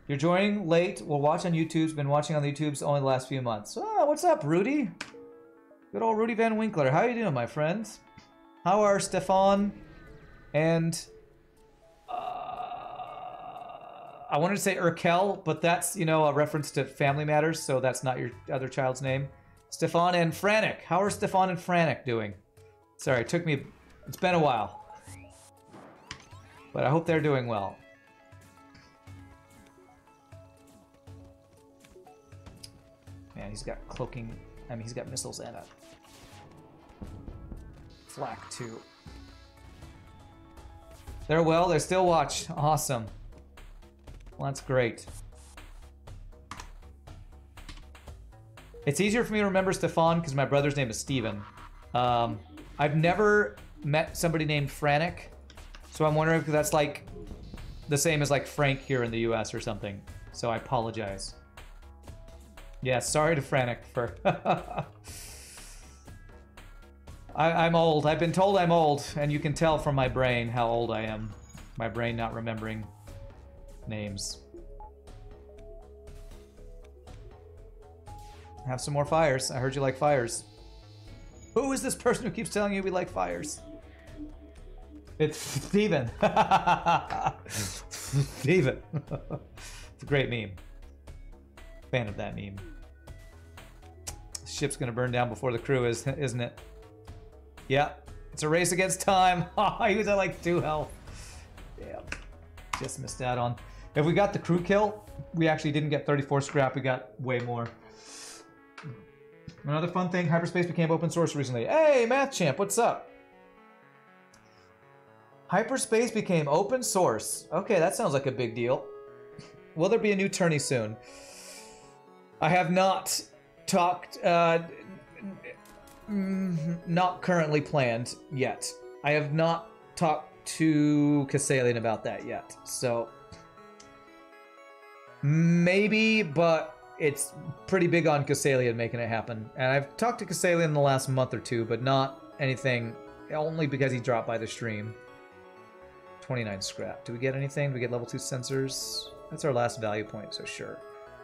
You're joining late. We'll watch on YouTube's. Been watching on the YouTube's only the last few months. Oh, what's up, Rudy? Good old Rudy Van Winkler. How you doing, my friends? How are Stefan and I wanted to say Urkel, but that's, you know, a reference to Family Matters, so that's not your other child's name. Stefan and Franek. How are Stefan and Franek doing? Sorry, it took me... It's been a while. But I hope they're doing well. Man, he's got cloaking... I mean, he's got missiles and a... flak, too. They're well, they still watch. Awesome. Well, that's great. It's easier for me to remember Stefan because my brother's name is Steven. I've never met somebody named Franek, so I'm wondering if that's like the same as like Frank here in the US or something. So I apologize. Yeah, sorry to Franek for... I'm old. I've been told I'm old, and you can tell from my brain how old I am. My brain not remembering names. Have some more fires. I heard you like fires. Who is this person who keeps telling you we like fires? It's Steven. Steven. It's a great meme. Fan of that meme. Ship's gonna burn down before the crew is, isn't it? Yeah. It's a race against time. He was at like 2 health. Yeah. Just missed out on. If we got the crew kill, we actually didn't get 34 scrap, we got way more. Another fun thing, hyperspace became open source recently. Hey, Math Champ, what's up? Hyperspace became open source. Okay, that sounds like a big deal. Will there be a new tourney soon? I have not talked, not currently planned yet. I have not talked to Kassalian about that yet, so... Maybe, but it's pretty big on Kassalian making it happen. And I've talked to Kassalian in the last month or two, but not anything, only because he dropped by the stream. 29 scrap. Do we get anything? Do we get level 2 sensors? That's our last value point, so sure.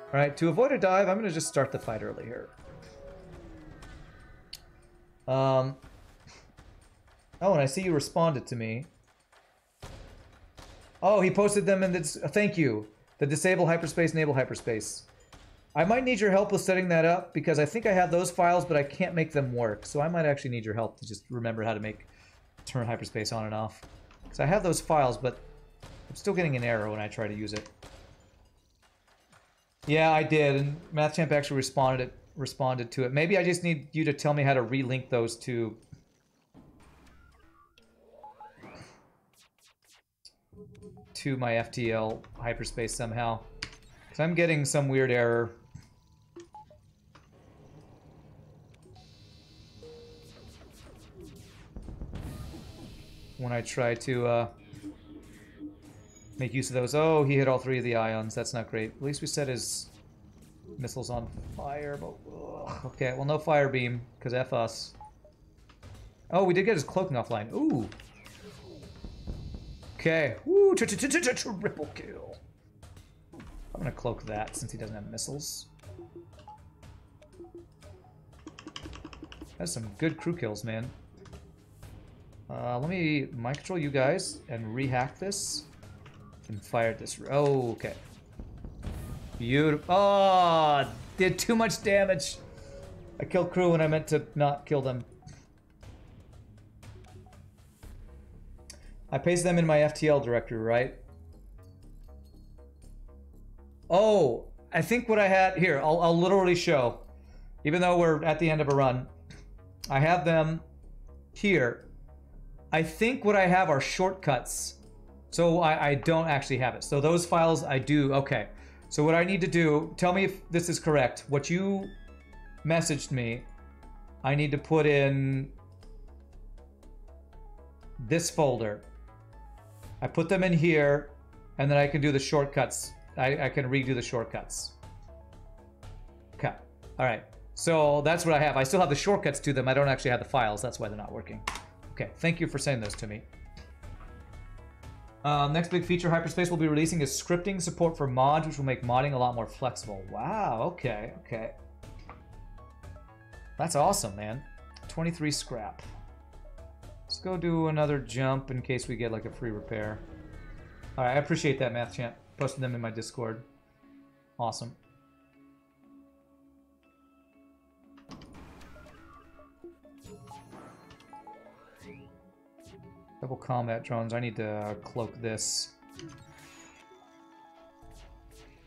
Alright, to avoid a dive, I'm going to just start the fight early here. Oh, and I see you responded to me. Oh, he posted them in the... Thank you. The disable hyperspace, enable hyperspace. I might need your help with setting that up because I think I have those files, but I can't make them work. So I might actually need your help to just remember how to turn hyperspace on and off. Because I have those files, but I'm still getting an error when I try to use it. Yeah, I did, and MathChamp actually responded to it. Maybe I just need you to tell me how to relink those to... to my FTL hyperspace somehow. Because I'm getting some weird error. When I try to make use of those. Oh, he hit all 3 of the ions. That's not great. At least we set his missiles on fire. But ugh. Okay, well, no fire beam, because F us. Oh, we did get his cloaking offline. Ooh. Okay. Woo! Triple kill. I'm gonna cloak that since he doesn't have missiles. That's some good crew kills, man. Let me mind control you guys and rehack this and fire this. Oh, okay. Beautiful. Oh, did too much damage. I killed crew when I meant to not kill them. I pasted them in my FTL directory, right? Oh, I think what I had here, I'll literally show. Even though we're at the end of a run, I have them here. I think what I have are shortcuts. So I don't actually have it. So those files I do. Okay. So what I need to do, tell me if this is correct. What you messaged me, I need to put in this folder. I put them in here, and then I can do the shortcuts. I can redo the shortcuts. Okay. All right. So that's what I have. I still have the shortcuts to them. I don't actually have the files. That's why they're not working. Okay. Thank you for sending those to me. Next big feature Hyperspace will be releasing is scripting support for mods, which will make modding a lot more flexible. Wow. Okay. Okay. That's awesome, man. 23 scrap. Let's go do another jump in case we get like a free repair. All right. I appreciate that, Math Champ. Posted them in my Discord. Awesome. Double combat drones. I need to cloak this.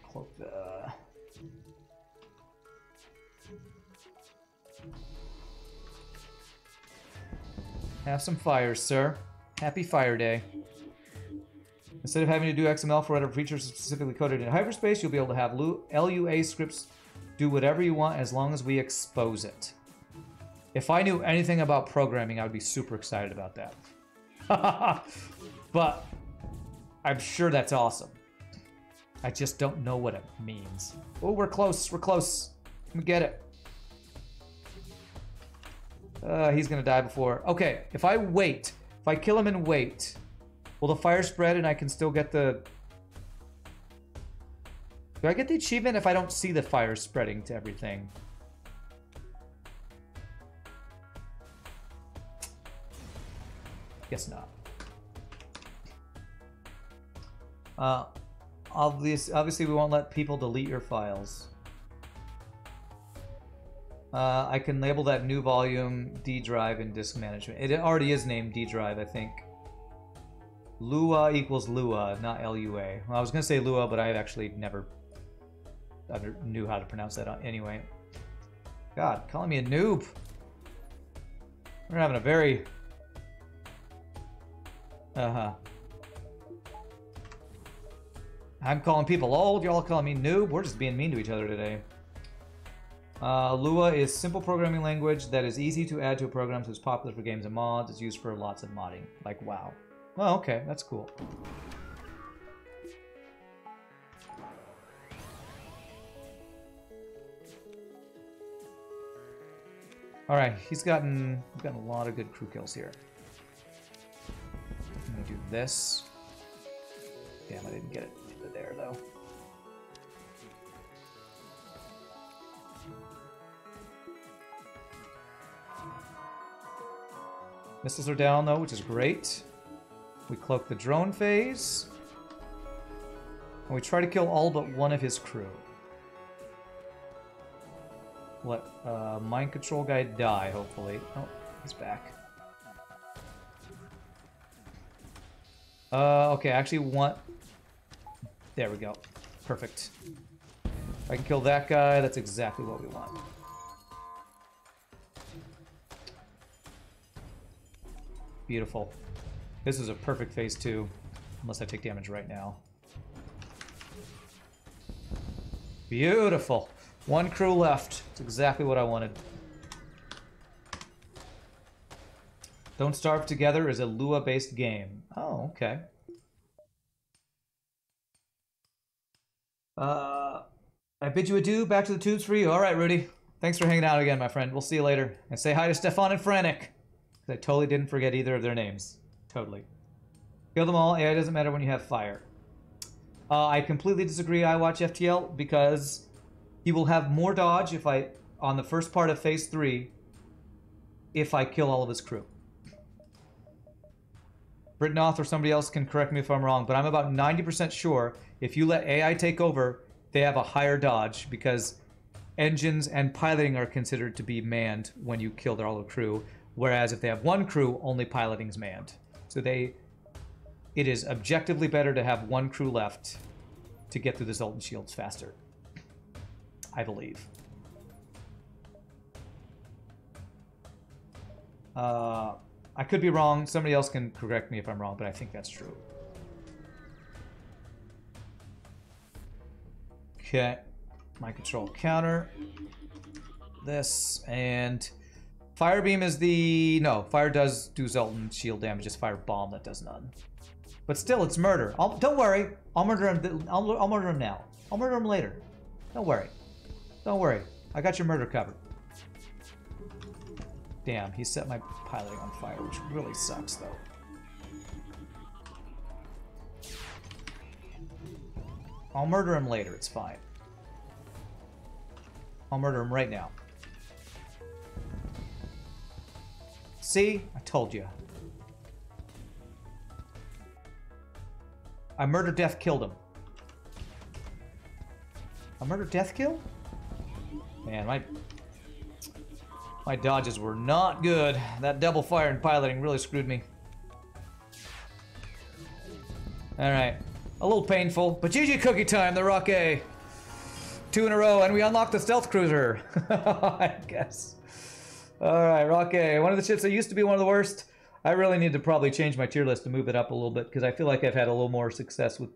Cloak the... Have some fires, sir. Happy Fire Day. Instead of having to do XML for whatever features specifically coded in hyperspace, you'll be able to have LUA scripts do whatever you want as long as we expose it. If I knew anything about programming, I would be super excited about that. But I'm sure that's awesome. I just don't know what it means. Oh, we're close. We're close. Let me get it. He's going to die before. Okay, if I wait, if I kill him and wait... Will the fire spread and I can still get the... Do I get the achievement if I don't see the fire spreading to everything? Guess not. Obviously we won't let people delete your files. I can label that new volume D drive in disk management. It already is named D drive, I think. Lua equals Lua, not Lua. Well, I was going to say Lua, but I actually never knew how to pronounce that anyway. God, calling me a noob. We're having a very... I'm calling people old, y'all calling me noob. We're just being mean to each other today. Lua is simple programming language that is easy to add to a program, so it's popular for games and mods. It's used for lots of modding, like WoW. Oh, okay, that's cool. All right, we've gotten a lot of good crew kills here. I'm gonna do this. Damn, I didn't get it into there though. Missiles are down though, which is great. We cloak the drone phase. And we try to kill all but one of his crew. Let mind control guy die, hopefully. Oh, he's back. Okay, I actually want... There we go. Perfect. If I can kill that guy, that's exactly what we want. Beautiful. This is a perfect phase 2, unless I take damage right now. Beautiful. One crew left. It's exactly what I wanted. Don't Starve Together is a Lua-based game. Oh, okay. I bid you adieu. Back to the tubes for you. All right, Rudy. Thanks for hanging out again, my friend. We'll see you later. And say hi to Stefan and Frantic. I totally didn't forget either of their names. Totally. Kill them all. AI doesn't matter when you have fire. I completely disagree, I watch FTL, because he will have more dodge if I, on the first part of phase 3, if I kill all of his crew. Brittanoth or somebody else can correct me if I'm wrong, but I'm about 90% sure if you let AI take over, they have a higher dodge, because engines and piloting are considered to be manned when you kill all the crew, whereas if they have one crew, only piloting's manned. So they it is objectively better to have one crew left to get through the Zoltan shields faster. I believe. I could be wrong. Somebody else can correct me if I'm wrong, but I think that's true. Okay. My control counter. This, and fire beam is the... No, fire does do Zoltan shield damage. It's fire bomb that does none. But still, it's murder. Don't worry. I'll murder him. I'll murder him now. I'll murder him later. Don't worry. Don't worry. I got your murder covered. Damn, he set my piloting on fire, which really sucks, though. I'll murder him later. It's fine. I'll murder him right now. See? I told you. I murder, death, killed him. A murder, death, kill? Man, my dodges were not good. That double fire and piloting really screwed me. Alright. A little painful, but GG cookie time, the Rocket. 2 in a row, and we unlocked the stealth cruiser. I guess. Alright, Rocket. One of the ships that used to be one of the worst. I really need to probably change my tier list to move it up a little bit, because I feel like I've had a little more success with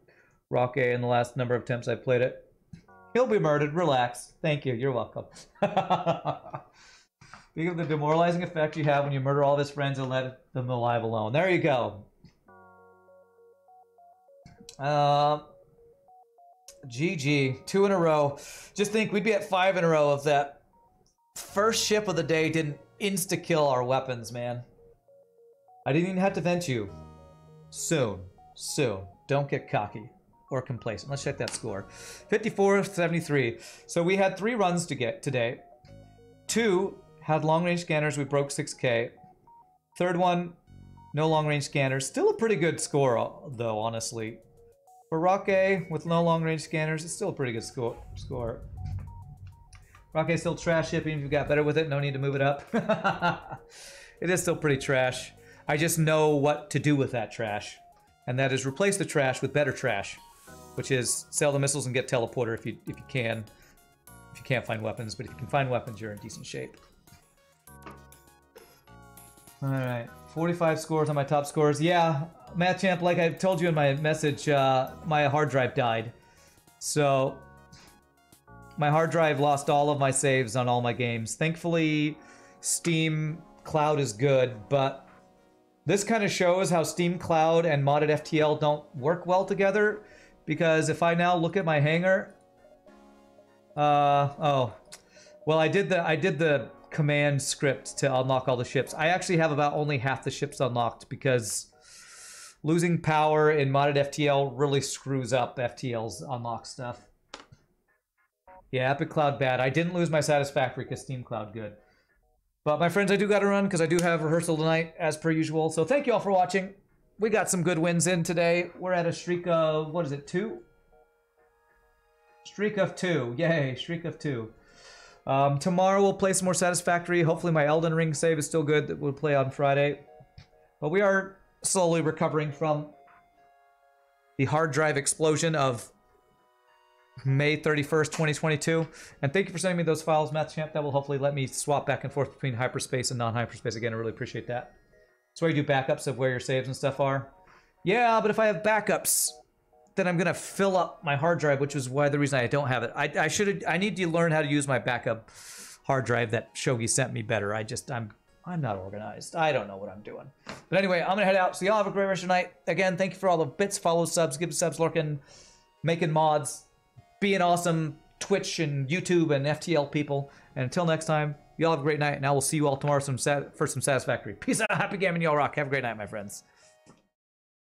Rocket in the last number of attempts I've played it. He'll be murdered. Relax. Thank you. You're welcome. Think of the demoralizing effect you have when you murder all of his friends and let them alive alone. There you go. GG. 2 in a row. Just think we'd be at 5 in a row if that first ship of the day didn't insta-kill our weapons, man. I didn't even have to vent you. Soon. Soon. Don't get cocky or complacent. Let's check that score. 54-73. So we had 3 runs to get today. 2 had long-range scanners. We broke 6K. Third one, no long-range scanners. Still a pretty good score, though, honestly. For Rocket with no long-range scanners, it's still a pretty good score. Rocket's still trash shipping. If you got better with it, no need to move it up. It is still pretty trash. I just know what to do with that trash. And that is replace the trash with better trash. Which is sell the missiles and get teleporter if you can. If you can't find weapons. But if you can find weapons, you're in decent shape. Alright. 45 scores on my top scores. Yeah, Matt Champ, like I told you in my message, my hard drive died. So, my hard drive lost all of my saves on all my games. Thankfully, Steam Cloud is good, but this kind of shows how Steam Cloud and modded FTL don't work well together. Because if I now look at my hangar, well, I did the command script to unlock all the ships. I actually have about only half the ships unlocked because losing power in modded FTL really screws up FTL's unlock stuff. Yeah, Epic Cloud bad. I didn't lose my Satisfactory because Steam Cloud good. But my friends, I do got to run because I do have rehearsal tonight as per usual. So thank you all for watching. We got some good wins in today. We're at a streak of, what is it, 2? Streak of 2. Yay, streak of 2. Tomorrow we'll play some more Satisfactory. Hopefully my Elden Ring save is still good that we'll play on Friday. But we are slowly recovering from the hard drive explosion of May 31st, 2022. And thank you for sending me those files, Matt Champ. That will hopefully let me swap back and forth between hyperspace and non-hyperspace. Again, I really appreciate that. That's where you do backups of where your saves and stuff are. Yeah, but if I have backups, then I'm gonna fill up my hard drive, which is why the reason I don't have it. I need to learn how to use my backup hard drive that Shogi sent me better. I'm not organized. I don't know what I'm doing. But anyway, I'm gonna head out. So y'all have a great rest of the night. Again, thank you for all the bits, follows, subs, give subs, lurking, making mods, being awesome Twitch and YouTube and FTL people. And until next time, y'all have a great night, and I will see you all tomorrow for some Satisfactory. Peace out, happy gaming, y'all rock. Have a great night, my friends.